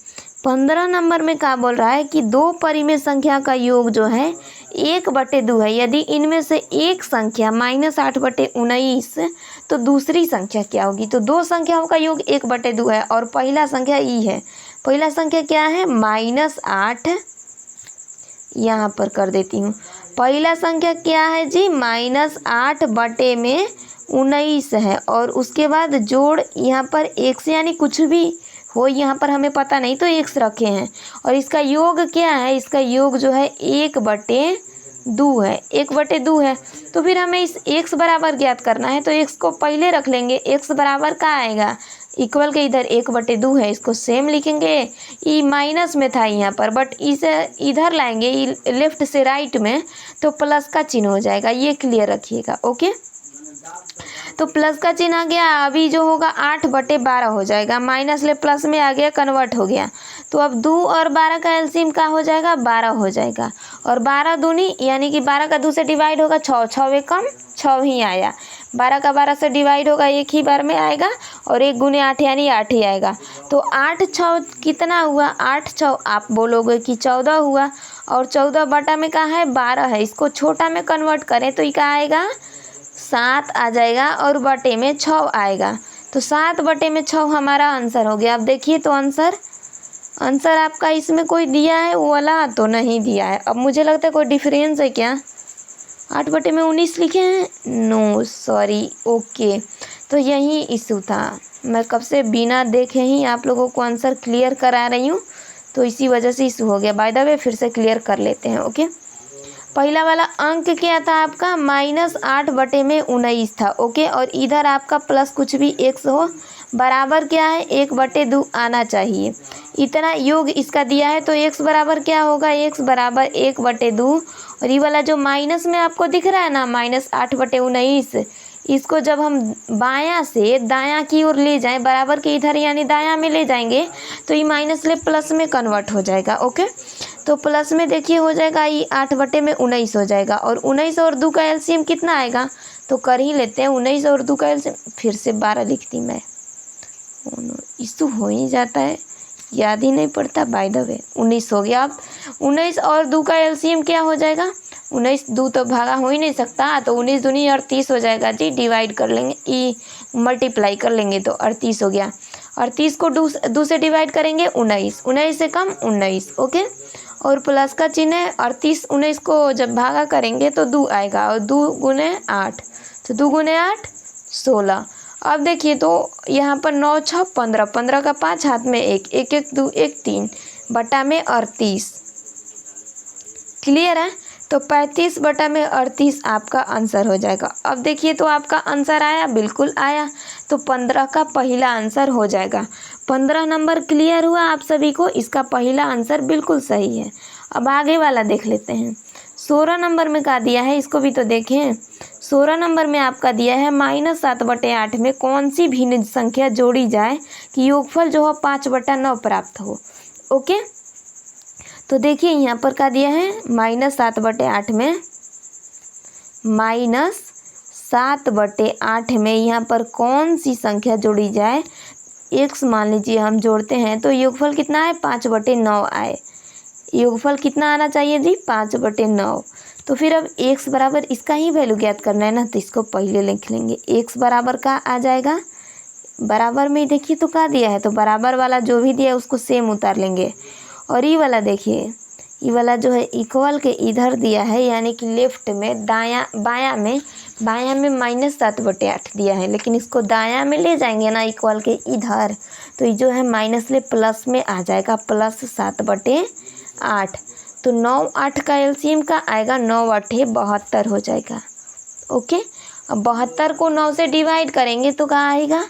15 नंबर में क्या बोल रहा है कि दो परिमेय संख्या का योग जो है 1/2 है। यदि इनमें से एक संख्या -8/19 तो दूसरी संख्या क्या होगी। तो दो संख्याओं का योग 1/2 है और पहला संख्या ई है। पहला संख्या क्या है, -8, यहाँ पर कर देती हूँ। पहला संख्या क्या है जी, -8/19 है, और उसके बाद जोड़ यहाँ पर x यानी कुछ भी हो, यहाँ पर हमें पता नहीं तो x रखे हैं, और इसका योग क्या है, इसका योग जो है 1/2 है। 1/2 है, तो फिर हमें इस x बराबर ज्ञात करना है, तो x को पहले रख लेंगे। x बराबर क्या आएगा, इक्वल के इधर 1/2 है, इसको सेम लिखेंगे। ये माइनस में था यहाँ पर, बट इसे इधर लाएंगे लेफ्ट से राइट में तो प्लस का चिन्ह हो जाएगा, ये क्लियर रखिएगा। ओके, तो प्लस का चिन्ह आ गया। अभी जो होगा 8/12 हो जाएगा, माइनस ले प्लस में आ गया, कन्वर्ट हो गया। तो अब 2 और 12 का एलसीएम क्या हो जाएगा, 12 हो जाएगा, और 12 दूनी यानी कि 12 का 2 से डिवाइड होगा 6, 6 कम 6 ही आया। 12 का 12 से डिवाइड होगा एक ही बार में आएगा, और 1 × 8 यानी 8 ही आएगा। तो 8 6 कितना हुआ, 8 6 आप बोलोगे कि 14 हुआ, और 14 बटा में कहाँ है, 12 है। इसको छोटा में कन्वर्ट करें तो ये क्या आएगा, 7 आ जाएगा, और बटे में 6 आएगा। तो 7/6 हमारा आंसर हो गया। अब देखिए तो आंसर आपका इसमें कोई दिया है, वो वाला तो नहीं दिया है। अब मुझे लगता है कोई डिफरेंस है क्या, 8/19 लिखे हैं, नो सॉरी। ओके, तो यही इशू था। मैं कब से बिना देखे ही आप लोगों को आंसर क्लियर करा रही हूँ, तो इसी वजह से इशू हो गया। बाय द वे फिर से क्लियर कर लेते हैं। ओके, पहला वाला अंक क्या था आपका, -8/19 था। ओके, और इधर आपका प्लस कुछ भी x हो, बराबर क्या है 1/2 आना चाहिए। इतना योग इसका दिया है तो x बराबर क्या होगा, x बराबर 1/2। और ये वाला जो माइनस में आपको दिख रहा है ना -8/19, इसको जब हम बायां से दायां की ओर ले जाएं, बराबर के इधर यानी दायां में ले जाएंगे तो ये माइनस ले प्लस में कन्वर्ट हो जाएगा। ओके, तो प्लस में देखिए हो जाएगा, ये 8/19 हो जाएगा। और 19 और 2 का एलसीएम कितना आएगा, तो कर ही लेते हैं। 19 और 2 का एलसीएम, फिर से 12 लिखती मैं, इस हो ही जाता है, याद ही नहीं पड़ता। बाय द वे 19 हो गया। अब 19 और 2 का एलसीएम क्या हो जाएगा, 19 2 तो भागा हो ही नहीं सकता, तो 19 दूनी 38 हो जाएगा जी। डिवाइड कर लेंगे, ई मल्टीप्लाई कर लेंगे तो 38 हो गया। 38 को 2 से डिवाइड करेंगे 19, 19 से कम 19। ओके, और प्लस का चिन्ह है। 38 19 को जब भागा करेंगे तो 2 आएगा, और 2 गुने 8, तो 2 गुने 8 16। अब देखिए तो यहाँ पर 9 6 15, 15 का 5 हाथ में 1, 1 1 2 1 3 बटा में 38। क्लियर है, तो 35/38 आपका आंसर हो जाएगा। अब देखिए तो आपका आंसर आया, बिल्कुल आया, तो 15 का पहला आंसर हो जाएगा। 15 नंबर क्लियर हुआ आप सभी को, इसका पहला आंसर बिल्कुल सही है। अब आगे वाला देख लेते हैं। 16 नंबर में क्या दिया है, इसको भी तो देखें। 16 नंबर में आपका दिया है -7/8 में कौन सी भिन्न संख्या जोड़ी जाए कि योगफल जो हो 5/9 प्राप्त हो। ओके, तो देखिए यहाँ पर क्या दिया है, -7/8 में, -7/8 में यहाँ पर कौन सी संख्या जोड़ी जाए। x मान लीजिए हम जोड़ते हैं तो योगफल कितना है, 5/9 आए। योगफल कितना आना चाहिए जी, 5/9। तो फिर अब x बराबर इसका ही वैल्यू ज्ञात करना है ना, तो इसको पहले लिख लेंगे। x बराबर का आ जाएगा, बराबर में देखिए तो क्या दिया है, तो बराबर वाला जो भी दिया है उसको सेम उतार लेंगे। और ये वाला देखिए, ये वाला जो है इक्वल के इधर दिया है, यानी कि लेफ्ट में बायां में -7/8 दिया है, लेकिन इसको दायां में ले जाएंगे ना इक्वल के इधर, तो ये जो है माइनस ले प्लस में आ जाएगा, +7/8। तो 9 8 का एलसीएम का आएगा, 9 8 72 हो जाएगा। ओके, अब 72 को 9 से डिवाइड करेंगे तो क्या आएगा,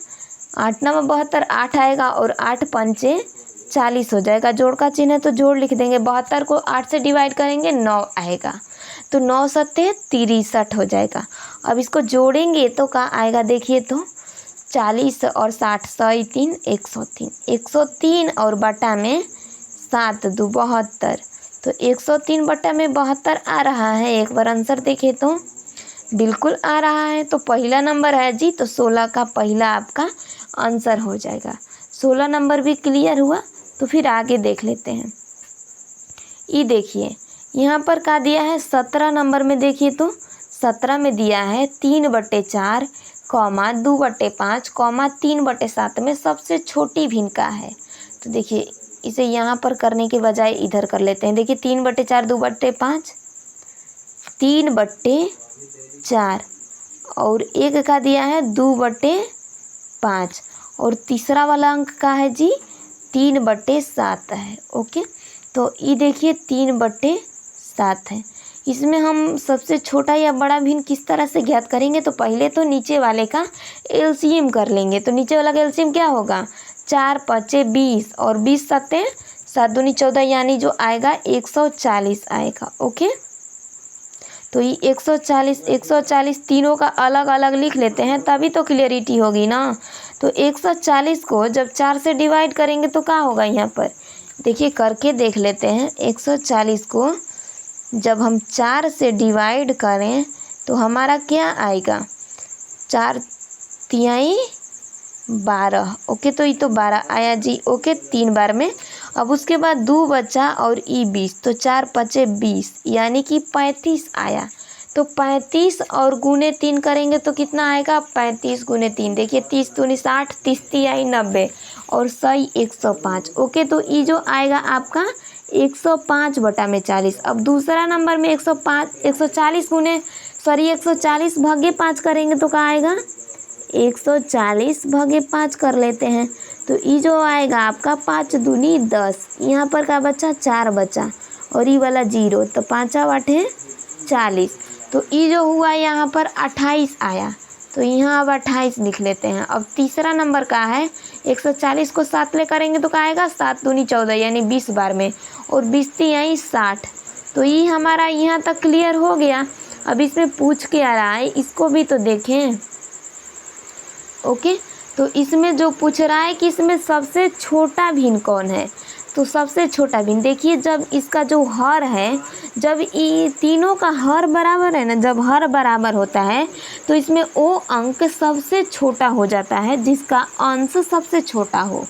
8 9 72, 8 आएगा, और 8 5 40 हो जाएगा। जोड़ का चिन्ह है तो जोड़ लिख देंगे। 72 को 8 से डिवाइड करेंगे 9 आएगा, तो 9 7 63 हो जाएगा। अब इसको जोड़ेंगे तो क्या आएगा, देखिए तो 40 और 60 103 103, 103 और बटा में 7 2 72, तो 103 बटा में 72 आ रहा है। एक बार आंसर देखें तो बिल्कुल आ रहा है, तो पहला नंबर है जी, तो 16 का पहला आपका आंसर हो जाएगा। 16 नंबर भी क्लियर हुआ, तो फिर आगे देख लेते हैं। ये देखिए यहाँ पर क्या दिया है, 17 नंबर में देखिए तो 17 में दिया है 3/4, 2/5, 3/7 में सबसे छोटी भिन्न का है। तो देखिए इसे यहाँ पर करने के बजाय इधर कर लेते हैं। देखिए 3/4 2/5, 3/4, और एक का दिया है 2/5, और तीसरा वाला अंक का है जी 3/7 है। ओके, तो ये देखिए 3/7 है। इसमें हम सबसे छोटा या बड़ा भिन्न किस तरह से ज्ञात करेंगे, तो पहले तो नीचे वाले का एलसीएम कर लेंगे। तो नीचे वाला का एलसीएम क्या होगा, 4 5 20, और 20 7 7 दूनी 14, यानी जो आएगा 140 आएगा। ओके, तो ये 140 तीनों का अलग अलग लिख लेते हैं, तभी तो क्लियरिटी होगी ना। तो 140 को जब 4 से डिवाइड करेंगे तो क्या होगा, यहाँ पर देखिए करके देख लेते हैं। 140 को जब हम 4 से डिवाइड करें तो हमारा क्या आएगा, 4 तिहाई 12। ओके, तो ये तो 12 आया जी। ओके, 3 बार में। अब उसके बाद 2 बचा और 20, तो 4 5 20, यानी कि 35 आया। तो 35 और गुने 3 करेंगे तो कितना आएगा, 35 गुने 3, देखिए 30 दूनी 60, 30 तिहाई 90, और 105। ओके, तो ये जो आएगा आपका 105/40। अब दूसरा नंबर में 140 भागे 5 करेंगे तो क्या आएगा, 140/5 कर लेते हैं। तो ये जो आएगा आपका 5 दूनी 10, यहाँ पर का बचा 4 बचा, और ये वाला 0, तो 5 8 40। तो ये जो हुआ यहाँ पर 28 आया। तो यहाँ अब 28 लिख लेते हैं। अब तीसरा नंबर का है 140 को 7 ले करेंगे तो क्या आएगा 7 दूनी 14 यानी 20 बार में, और 20 यहीं 60। तो ये हमारा यहाँ तक क्लियर हो गया। अब इसमें पूछ के आ रहा है, इसको भी तो देखें। ओके, तो इसमें जो पूछ रहा है कि इसमें सबसे छोटा भिन्न कौन है, तो सबसे छोटा भिन्न देखिए, जब इसका जो हर है, जब ये तीनों का हर बराबर है ना, जब हर बराबर होता है तो इसमें वो अंक सबसे छोटा हो जाता है जिसका अंश सबसे छोटा हो।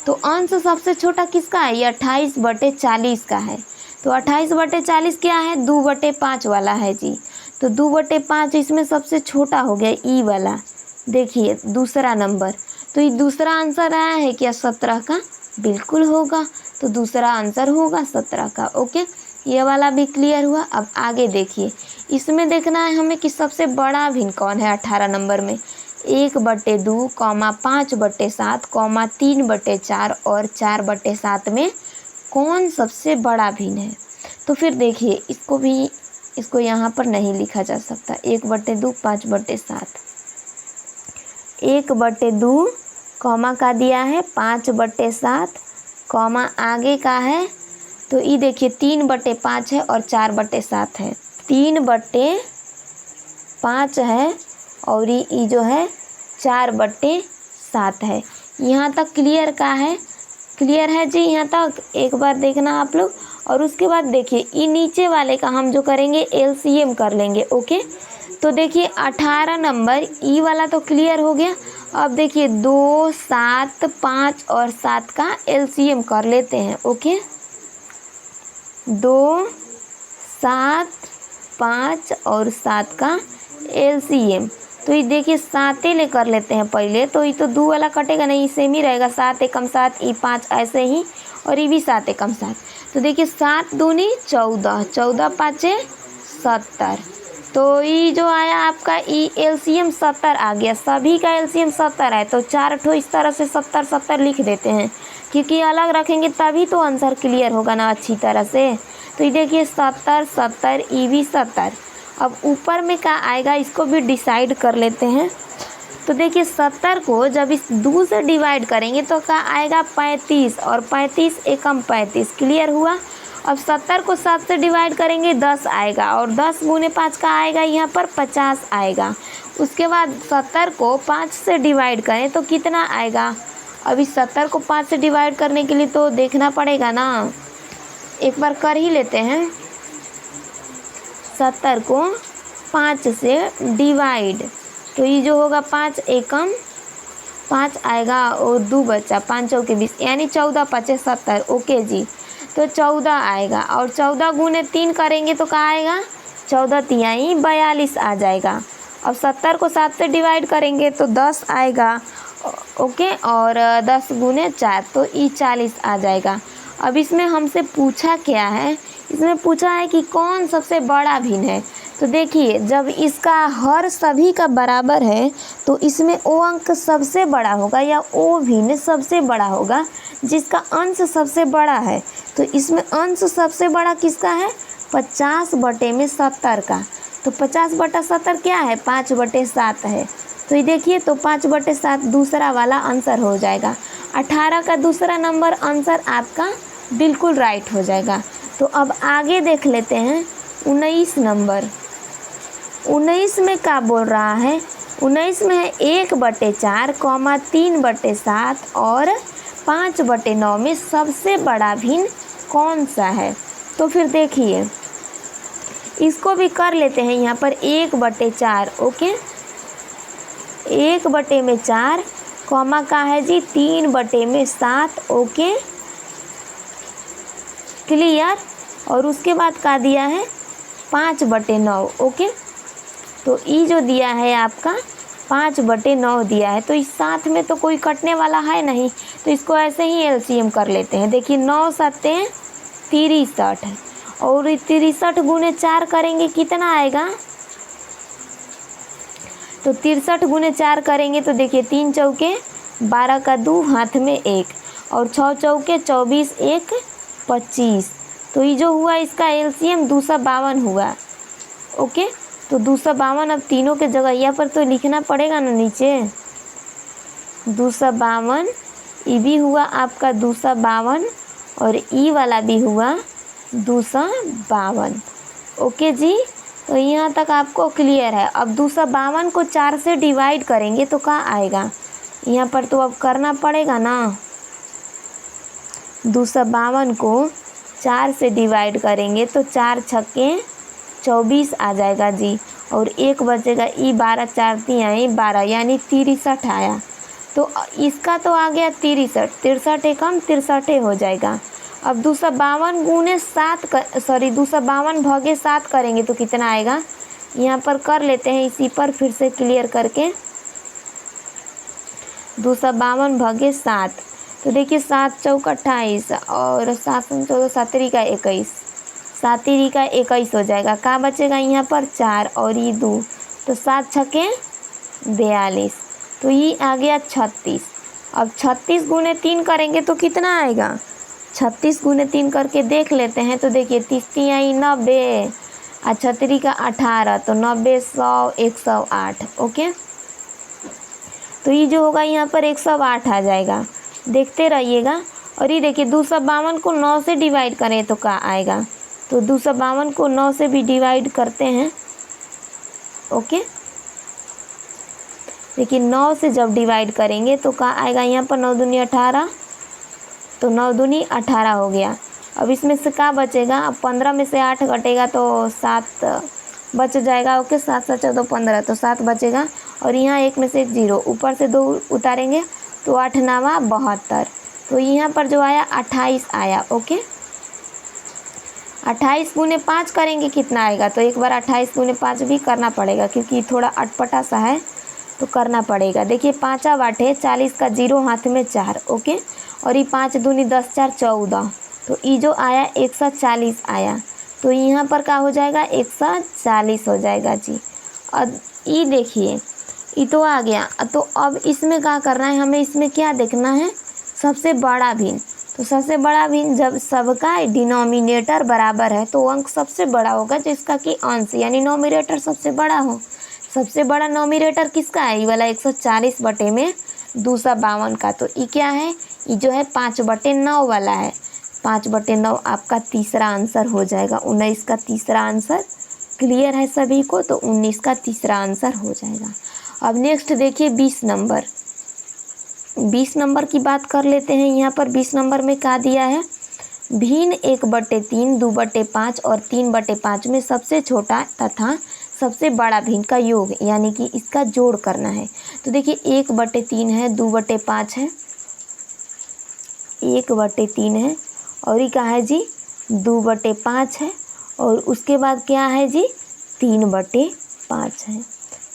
तो अंश सबसे छोटा किसका है, ये 28/40 का है। तो 28/40 क्या है, 2/5 वाला है जी। तो 2/5 इसमें सबसे छोटा हो गया ई वाला। देखिए दूसरा नंबर, तो ये दूसरा आंसर आया है क्या 17 का, बिल्कुल होगा। तो दूसरा आंसर होगा 17 का। ओके, ये वाला भी क्लियर हुआ। अब आगे देखिए, इसमें देखना है हमें कि सबसे बड़ा भिन्न कौन है 18 नंबर में। 1/2, 5/7, 3/4 और 4/7 में कौन सबसे बड़ा भिन्न है। तो फिर देखिए इसको यहाँ पर नहीं लिखा जा सकता। 1/2, 5/7, 1/2 कॉमा का दिया है 5/7 कॉमा आगे का है, तो ये देखिए 3/5 है और 4/7 है। 3/5 है और ये जो है 4/7 है। यहाँ तक क्लियर का है, क्लियर है जी यहाँ तक। एक बार देखना आप लोग, और उसके बाद देखिए ये नीचे वाले का हम जो करेंगे एलसीएम कर लेंगे। ओके, तो देखिए 18 नंबर ई वाला तो क्लियर हो गया। अब देखिए 2, 7, 5 और 7 का एलसीएम कर लेते हैं। ओके, 2, 7, 5 और 7 का एलसीएम। तो ये देखिए 7 ले कर लेते हैं पहले, तो ये तो 2 वाला कटेगा नहीं, सेम ही रहेगा। 7 एकम 7, ये 5 ऐसे ही, और ये भी 7 एकम 7। तो देखिए 7 दूनी 14, 14 5 70। तो ये जो आया आपका ई एलसीएम 70 आ गया। सभी का एलसीएम 70 है, तो 4 ठो इस तरह से 70 70 लिख देते हैं, क्योंकि अलग रखेंगे तभी तो आंसर क्लियर होगा ना अच्छी तरह से। तो ये देखिए 70 70, ई भी 70। अब ऊपर में क्या आएगा इसको भी डिसाइड कर लेते हैं। तो देखिए 70 को जब इस 2 से डिवाइड करेंगे तो क्या आएगा 35, और 35 एकम 35 क्लियर हुआ। अब 70 को 7 से डिवाइड करेंगे 10 आएगा, और 10 गुने 5 का आएगा यहाँ पर 50 आएगा। उसके बाद 70 को 5 से डिवाइड करें तो कितना आएगा। अभी 70 को 5 से डिवाइड करने के लिए तो देखना पड़ेगा ना, एक बार कर ही लेते हैं। 70 को 5 से डिवाइड, तो ये जो होगा 5 एकम 5 आएगा और 2 बचा, 5 चौके 20 यानी 14 5 70। ओके जी, तो 14 आएगा, और 14 गुने 3 करेंगे तो क्या आएगा 14 तिहाई 42 आ जाएगा। अब 70 को 7 से डिवाइड करेंगे तो 10 आएगा। ओके, और 10 गुने 4 तो ये 40 आ जाएगा। अब इसमें हमसे पूछा क्या है, इसमें पूछा है कि कौन सबसे बड़ा भिन्न है। तो देखिए जब इसका हर सभी का बराबर है तो इसमें ओ अंक सबसे बड़ा होगा या ओ भिन्न सबसे बड़ा होगा जिसका अंश सबसे बड़ा है। तो इसमें अंश सबसे बड़ा किसका है 50/70 का। तो 50/70 क्या है 5/7 है। तो ये देखिए तो 5/7 दूसरा वाला आंसर हो जाएगा। 18 का दूसरा नंबर आंसर आपका बिल्कुल राइट हो जाएगा। तो अब आगे देख लेते हैं 19 नंबर। 19 में क्या बोल रहा है, 19 में है 1/4, 3/7 और 5/9 में सबसे बड़ा भिन्न कौन सा है। तो फिर देखिए इसको भी कर लेते हैं यहाँ पर 1/4। ओके, 1/4 कॉमा का है जी 3/7। ओके क्लियर, और उसके बाद का दिया है 5/9। ओके, तो ये जो दिया है आपका 5/9 दिया है, तो इस साथ में तो कोई कटने वाला है नहीं, तो इसको ऐसे ही एलसीएम कर लेते हैं। देखिए 9 7 63 है, और 63 गुने 4 करेंगे कितना आएगा, तो 63 गुने 4 करेंगे तो देखिए 3 चौके 12 का 2 हाथ में 1, और 6 चौके 24 1 25। तो ये जो हुआ इसका एलसीएम 252 हुआ। ओके, तो 252 अब तीनों के जगह यहाँ पर तो लिखना पड़ेगा ना नीचे। 252 ई भी हुआ आपका 252 और ई वाला भी हुआ 252। ओके जी, तो यहाँ तक आपको क्लियर है। अब 252 को 4 से डिवाइड करेंगे तो क्या आएगा, यहाँ पर तो अब करना पड़ेगा ना। 252 को 4 से डिवाइड करेंगे तो 4 छक्के 24 आ जाएगा जी, और एक बचेगा ई 12 4 3 12 यानी 63 आया। तो इसका तो आ गया 63, 63 एकम 63 हो जाएगा। अब 252 गुने 7 252 भागे 7 करेंगे तो कितना आएगा, यहाँ पर कर लेते हैं इसी पर फिर से क्लियर करके। 252 भागे 7, तो देखिए 7 चौक 28 और 7 14 7 का 21, 7 का 21 हो जाएगा। क्या बचेगा यहाँ पर 4 और ये 2, तो 7 छक्के 42, तो ये आ गया 36। अब 36 गुने 3 करेंगे तो कितना आएगा, 36 गुने 3 करके देख लेते हैं। तो देखिए 30 आई 90 और 36 का 18, तो 90 100 108। ओके, तो ये जो होगा यहाँ पर 108 आ जाएगा, देखते रहिएगा। और ये देखिए 252 को 9 से डिवाइड करें तो क्या आएगा, तो 252 को 9 से भी डिवाइड करते हैं। ओके, देखिए 9 से जब डिवाइड करेंगे तो क्या आएगा, यहाँ पर 9 दूनी 18, तो 9 दूनी 18 हो गया। अब इसमें से क्या बचेगा, अब 15 में से 8 घटेगा तो 7 बच जाएगा। ओके, 7 7 14 15, तो 7 बचेगा। और यहाँ 1 में से 1 0, ऊपर से 2 उतारेंगे तो 8 9 72, तो यहाँ पर जो आया 28 आया। ओके, 28 गुने 5 करेंगे कितना आएगा, तो एक बार 28 गुने 5 भी करना पड़ेगा क्योंकि थोड़ा अटपटा सा है तो करना पड़ेगा। देखिए 5 8 है, 40 का 0 हाथ में 4। ओके, और ये 5 दूनी 10 4 14, तो ये जो आया 140 आया। तो यहाँ पर क्या हो जाएगा, 140 हो जाएगा जी। अब ये देखिए ये तो आ गया। तो अब इसमें क्या करना है हमें, इसमें क्या देखना है, सबसे बड़ा भिन्न। तो सबसे बड़ा भिन्न जब सबका डिनोमिनेटर बराबर है तो अंक सबसे बड़ा होगा जिसका कि अंश यानी नोमिनेटर सबसे बड़ा हो। सबसे बड़ा नोमिनेटर किसका है, ये वाला 140 बटे में 252 का। तो ये क्या है, ये जो है 5/9 वाला है। 5/9 आपका तीसरा आंसर हो जाएगा। 19 का तीसरा आंसर क्लियर है सभी को, तो 19 का तीसरा आंसर हो जाएगा। अब नेक्स्ट देखिए 20 नंबर। 20 नंबर की बात कर लेते हैं। यहाँ पर 20 नंबर में क्या दिया है, भिन्न 1/3 2/5 और 3/5 में सबसे छोटा तथा सबसे बड़ा भिन्न का योग यानी कि इसका जोड़ करना है। तो देखिए 1/3 है, 2/5 है, 1/3 है, और ये क्या है जी 2/5 है, और उसके बाद क्या है जी 3/5 है।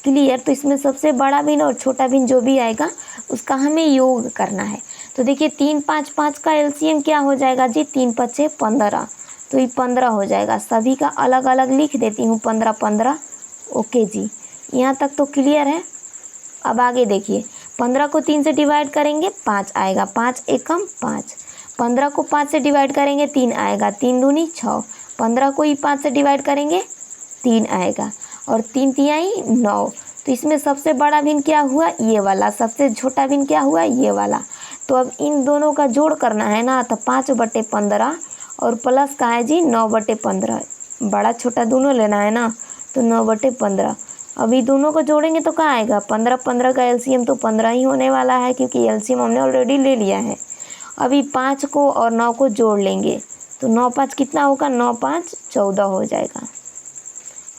क्लियर, तो इसमें सबसे बड़ा भिन्न और छोटा भिन्न जो भी आएगा उसका हमें योग करना है। तो देखिए 3 5 5 का एलसीएम क्या हो जाएगा जी, 3 5 6 15, तो ये 15 हो जाएगा। सभी का अलग अलग लिख देती हूँ 15 15। ओके जी, यहाँ तक तो क्लियर है। अब आगे देखिए 15 को 3 से डिवाइड करेंगे 5 आएगा, 5 एकम 5। 15 को 5 से डिवाइड करेंगे 3 आएगा, 3 दूनी 6। 15 को ही 5 से डिवाइड करेंगे 3 आएगा, और 3 तिहाई 9। तो इसमें सबसे बड़ा भिन्न क्या हुआ, ये वाला। सबसे छोटा भिन्न क्या हुआ, ये वाला। तो अब इन दोनों का जोड़ करना है ना, तो 5/15 और प्लस का है जी 9/15। बड़ा छोटा दोनों लेना है ना, तो 9/15। अभी दोनों को जोड़ेंगे तो क्या आएगा, 15 15 का एलसीएम तो 15 ही होने वाला है क्योंकि एलसीएम हमने ऑलरेडी ले लिया है। अभी 5 को और 9 को जोड़ लेंगे तो 9 5 कितना होगा, 9 5 14 हो जाएगा,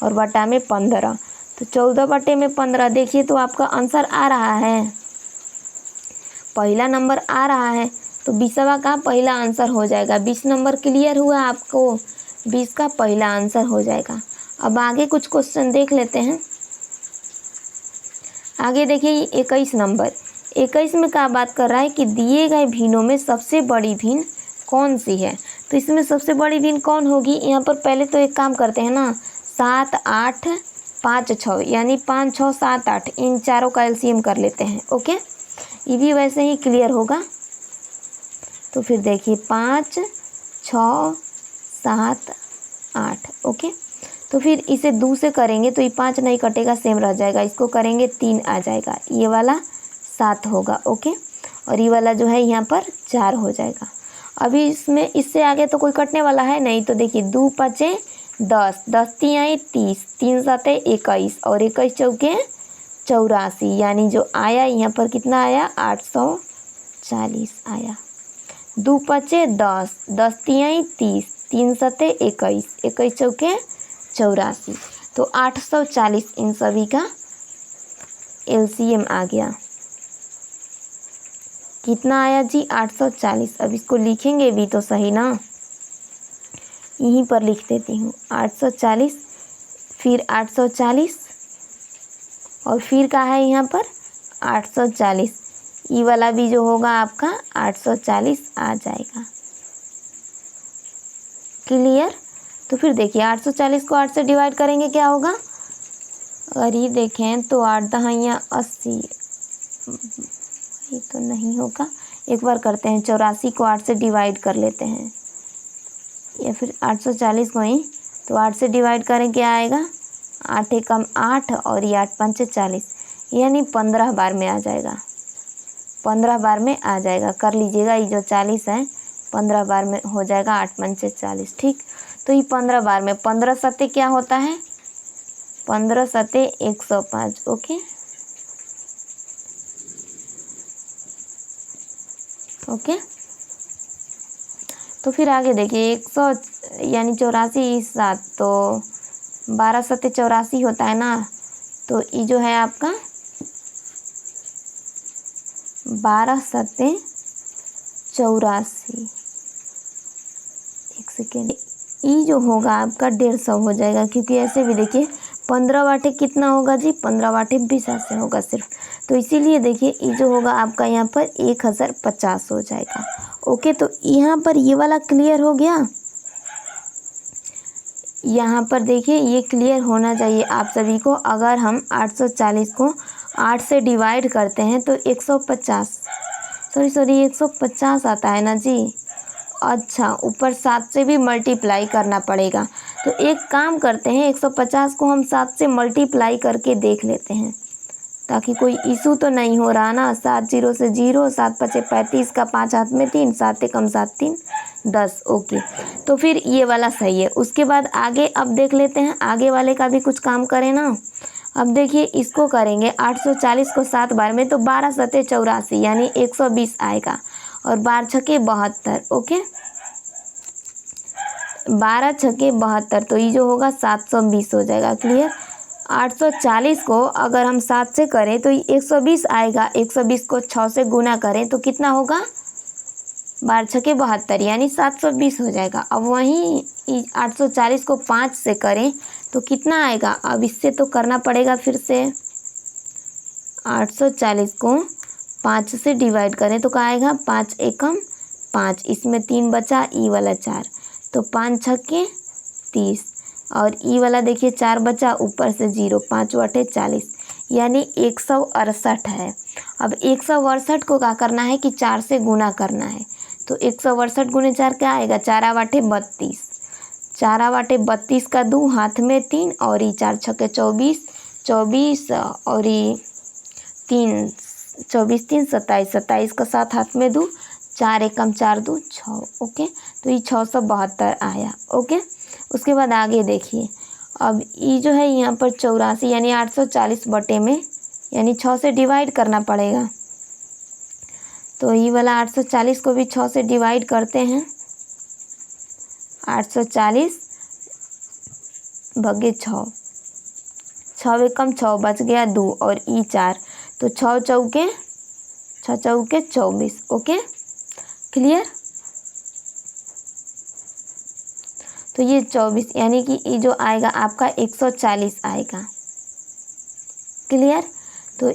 और बटा में 15, तो 14/15। देखिए तो आपका आंसर आ रहा है, पहला नंबर आ रहा है, तो 20वां का पहला आंसर हो जाएगा। 20 नंबर क्लियर हुआ आपको, 20 का पहला आंसर हो जाएगा। अब आगे कुछ क्वेश्चन देख लेते हैं। आगे देखिए 21 नंबर। 21 में क्या बात कर रहा है कि दिए गए भिन्नों में सबसे बड़ी भिन्न कौन सी है। तो इसमें सबसे बड़ी भिन्न कौन होगी, यहाँ पर पहले तो एक काम करते हैं ना, 7 8 5 6 यानी 5 6 7 8 इन चारों का एलसीएम कर लेते हैं। ओके, ये भी वैसे ही क्लियर होगा। तो फिर देखिए 5 6 7 8। ओके, तो फिर इसे 2 से करेंगे तो ये 5 नहीं कटेगा, सेम रह जाएगा। इसको करेंगे 3 आ जाएगा, ये वाला 7 होगा। ओके, और ये वाला जो है यहाँ पर 4 हो जाएगा। अभी इसमें इससे आगे तो कोई कटने वाला है नहीं, तो देखिए 2 5 10, 10 3 30, 3 7 21 और 21 चौके 84, यानी जो आया यहाँ पर कितना आया 840 आया। 2 5 10, 10 3 30, 3 7 21, 21 चौके 84, तो 840 इन सभी का LCM आ गया। कितना आया जी 840। अब इसको लिखेंगे भी तो सही ना, यहीं पर लिख देती हूँ 840, फिर 840 और फिर का है यहाँ पर 840, ये वाला भी जो होगा आपका 840 आ जाएगा। क्लियर। तो फिर देखिए 840 को 8 से डिवाइड करेंगे क्या होगा, अगर ये देखें तो 8 दहाइयाँ 80, ये तो नहीं होगा। एक बार करते हैं, 84 को 8 से डिवाइड कर लेते हैं, या फिर 840 को ही तो 8 से डिवाइड करें क्या आएगा, 8 एकम 8 और ये 8 पंचे 40, यानी 15 बार में आ जाएगा। 15 बार में आ जाएगा, कर लीजिएगा। ये जो 40 है 15 बार में हो जाएगा, 8 पंचे 40। ठीक, तो ये 15 बार में 15 सत्ते क्या होता है, 15 सत्ते 105। ओके ओके, तो फिर आगे देखिए 100 यानी 84 7, तो 12 सत्ते 84 होता है ना, तो ये जो है आपका 12 सत्ते 84, एक सेकेंड, ये जो होगा आपका 150 हो जाएगा, क्योंकि ऐसे भी देखिए 15 वाटे कितना होगा जी, 15 वाटे 20 से होगा सिर्फ, तो इसीलिए देखिए ये जो होगा आपका यहाँ पर 1050 हो जाएगा। ओके, तो यहाँ पर ये वाला क्लियर हो गया। यहाँ पर देखिए ये क्लियर होना चाहिए आप सभी को। अगर हम 840 को 8 से डिवाइड करते हैं तो 150 150 आता है ना जी। अच्छा, ऊपर 7 से भी मल्टीप्लाई करना पड़ेगा, तो एक काम करते हैं 150 को हम 7 से मल्टीप्लाई करके देख लेते हैं, ताकि कोई इशू तो नहीं हो रहा ना। 7 0 से 0, 7 5 35 का 5 हाथ में 3, 7 एकम 7 3 10। ओके, तो फिर ये वाला सही है। उसके बाद आगे अब देख लेते हैं, आगे वाले का भी कुछ काम करें ना। अब देखिए इसको करेंगे 840 को 7 बार में, तो 12 सत्ते 84 यानी 120 आएगा, और 12 छके 72। ओके, 12 छके 72, तो ये जो होगा 720 हो जाएगा। क्लियर। 840 को अगर हम 7 से करें तो ये 120 आएगा, 120 को 6 से गुना करें तो कितना होगा, 12 छके 72 यानी 720 हो जाएगा। अब वहीं 840 को 5 से करें तो कितना आएगा, अब इससे तो करना पड़ेगा फिर से। 840 को 5 से डिवाइड करें तो क्या आएगा, 5 एकम 5, इसमें 3 बचा, ई वाला 4, तो 5 छक्के 30, और ई वाला देखिए 4 बचा, ऊपर से 0, 5 वाटे 40 यानी 168 है। अब 168 को क्या करना है कि 4 से गुना करना है, तो 168 गुने 4 क्या आएगा, 4 वाटे 32, 4 वाटे 32 का 2 हाथ में 3, और ये 4 छक्के 24, 24 और ये 3 24 3 27, 27 का 7 हाथ में 2, 4 एकम 4 2 6। ओके, तो ये 672 आया। ओके, उसके बाद आगे देखिए, अब ये जो है यहाँ पर 84 यानी 840 बटे में, यानी 6 से डिवाइड करना पड़ेगा, तो ये वाला 840 को भी 6 से डिवाइड करते हैं। 840 भगे 6, 6 एकम 6 बच गया 2 और ई 4, तो 6 चौके 24। Okay, clear. तो ये 24 यानी कि ये जो आएगा आपका 140 आएगा। क्लियर। तो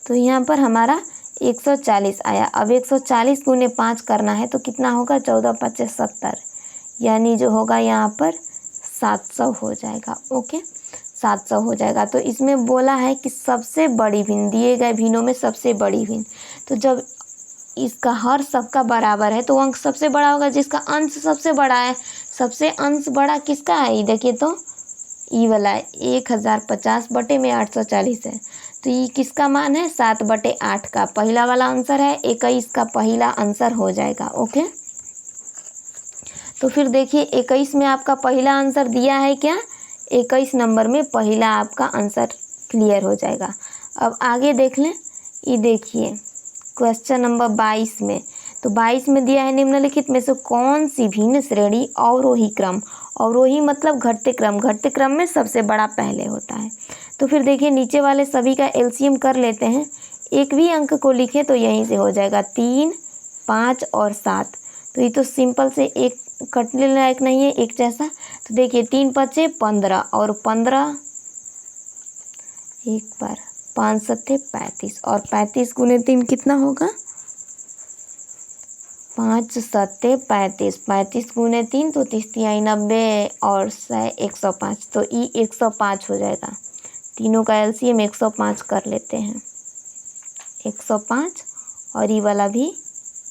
यहाँ पर हमारा 140 आया। अब 140 गुने 5 करना है तो कितना होगा, 14 5 70, यानी जो होगा यहाँ पर 700 हो जाएगा। ओके, 700 हो जाएगा। तो इसमें बोला है कि सबसे बड़ी भिन्न, दिए गए भिन्नों में सबसे बड़ी भिन्न, तो जब इसका हर सबका बराबर है तो अंक सबसे बड़ा होगा, जिसका अंश सबसे बड़ा है सबसे अंश बड़ा किसका है, ये देखिए तो ई वाला है, 1050 बटे में 840 है, तो ये किसका मान है, 7/8 का पहला वाला आंसर है, 21 का पहला आंसर हो जाएगा। ओके, तो फिर देखिए 21 में आपका पहला आंसर दिया है क्या, 21 नंबर में पहला आपका आंसर क्लियर हो जाएगा। अब आगे देख लें, ये देखिए क्वेश्चन नंबर 22 में, तो 22 में दिया है निम्नलिखित में से कौन सी भिन्न श्रेणी अवरोही क्रम, अवरोही मतलब घटते क्रम, घटते क्रम में सबसे बड़ा पहले होता है। तो फिर देखिए नीचे वाले सभी का एलसीएम कर लेते हैं, एक भी अंक को लिखे तो यहीं से हो जाएगा 3, 5 और 7, तो ये तो सिंपल से एक कटने लायक नहीं है, एक जैसा। तो देखिए 3 5 15 और 15 एक बार 5 7 35 और 35 गुने 3 कितना होगा, 5 7 35, 35 गुने 3 तो 30 × 90 और 105, तो ई 105 हो जाएगा। तीनों का एलसीएम 105 कर लेते हैं, 105 और ई वाला भी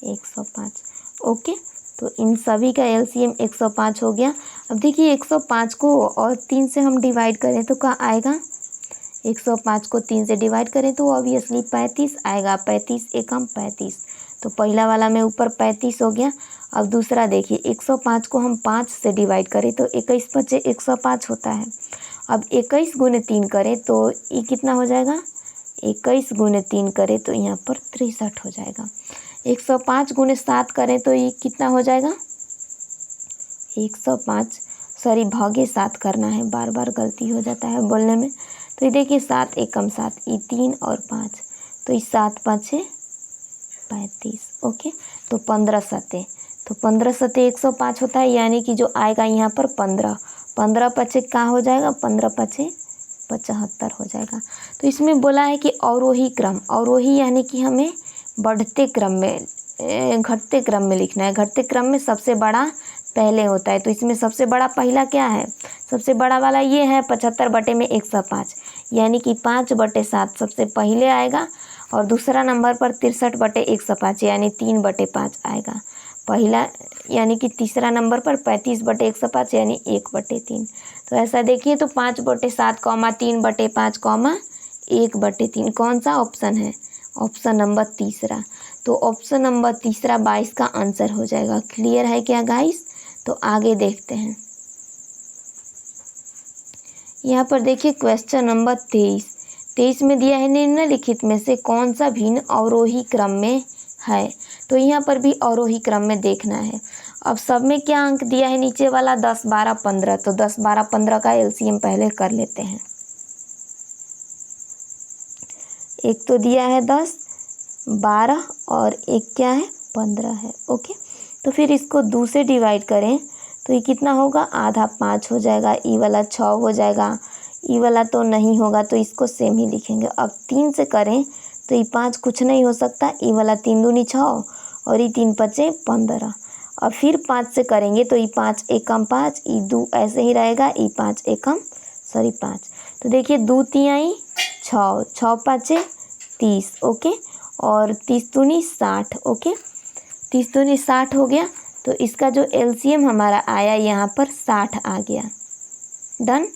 105। ओके, तो इन सभी का एलसीएम 105 हो गया। अब देखिए 105 को और 3 से हम डिवाइड करें तो क्या आएगा, 105 को 3 से डिवाइड करें तो ऑब्वियसली 35 आएगा, 35 एकम 35, तो पहला वाला में ऊपर 35 हो गया। अब दूसरा देखिए 105 को हम 5 से डिवाइड करें तो 21 5 105 होता है। अब 21 गुने 3 करें तो ये कितना हो जाएगा, 21 गुने 3 करें तो यहाँ पर 63 हो जाएगा। 105 गुने 7 करें तो ये कितना हो जाएगा, 105 सॉरी भागे 7 करना है, बार बार गलती हो जाता है बोलने में। तो ये देखिए 7 एकम 7, ये 3 और 5, तो ये 7 5 35। ओके, तो 15 7, तो 15 7 105 होता है, यानी कि जो आएगा यहाँ पर 15 15 5 क्या हो जाएगा, 15 5 75 हो जाएगा। तो इसमें बोला है कि अवरोही क्रम, अवरोही यानी कि हमें बढ़ते क्रम में, घटते क्रम में लिखना है, घटते क्रम में सबसे बड़ा पहले होता है। तो इसमें सबसे बड़ा पहला क्या है, सबसे बड़ा वाला ये है 75 बटे में 105, यानी कि 5/7 सबसे पहले आएगा, और दूसरा नंबर पर 63 बटे 105 यानी 3/5 आएगा पहला, यानी कि तीसरा नंबर पर 35 बटे 105 यानी 1/3। तो ऐसा देखिए तो 5/7, 3/5, 1/3 कौन सा ऑप्शन है, ऑप्शन नंबर तीसरा। तो ऑप्शन नंबर तीसरा 22 का आंसर हो जाएगा। क्लियर है क्या गाइस, तो आगे देखते हैं। यहाँ पर देखिए क्वेश्चन नंबर 23 में दिया है निम्नलिखित में से कौन सा भिन्न अवरोही क्रम में है, तो यहाँ पर भी अवरोही क्रम में देखना है। अब सब में क्या अंक दिया है, नीचे वाला 10 12 15, तो 10 12 15 का एलसीएम पहले कर लेते हैं। एक तो दिया है 10 12 और एक क्या है 15 है। ओके, तो फिर इसको 2 से डिवाइड करें तो ये कितना होगा, आधा 5 हो जाएगा, ई वाला 6 हो जाएगा, ई वाला तो नहीं होगा तो इसको सेम ही लिखेंगे। अब 3 से करें तो ये 5 कुछ नहीं हो सकता, ई वाला 3 दूनी 6 और ये 3 5 15। और फिर 5 से करेंगे तो ये 5 एकम 5, ये 2 ऐसे ही रहेगा, ये 5 एकम 5। तो देखिए 2 3 6, 6 5 30। ओके, और 30 दूनी 60। ओके, 30 दूनी 60 हो गया, तो इसका जो एलसीएम हमारा आया यहाँ पर 60 आ गया। डन।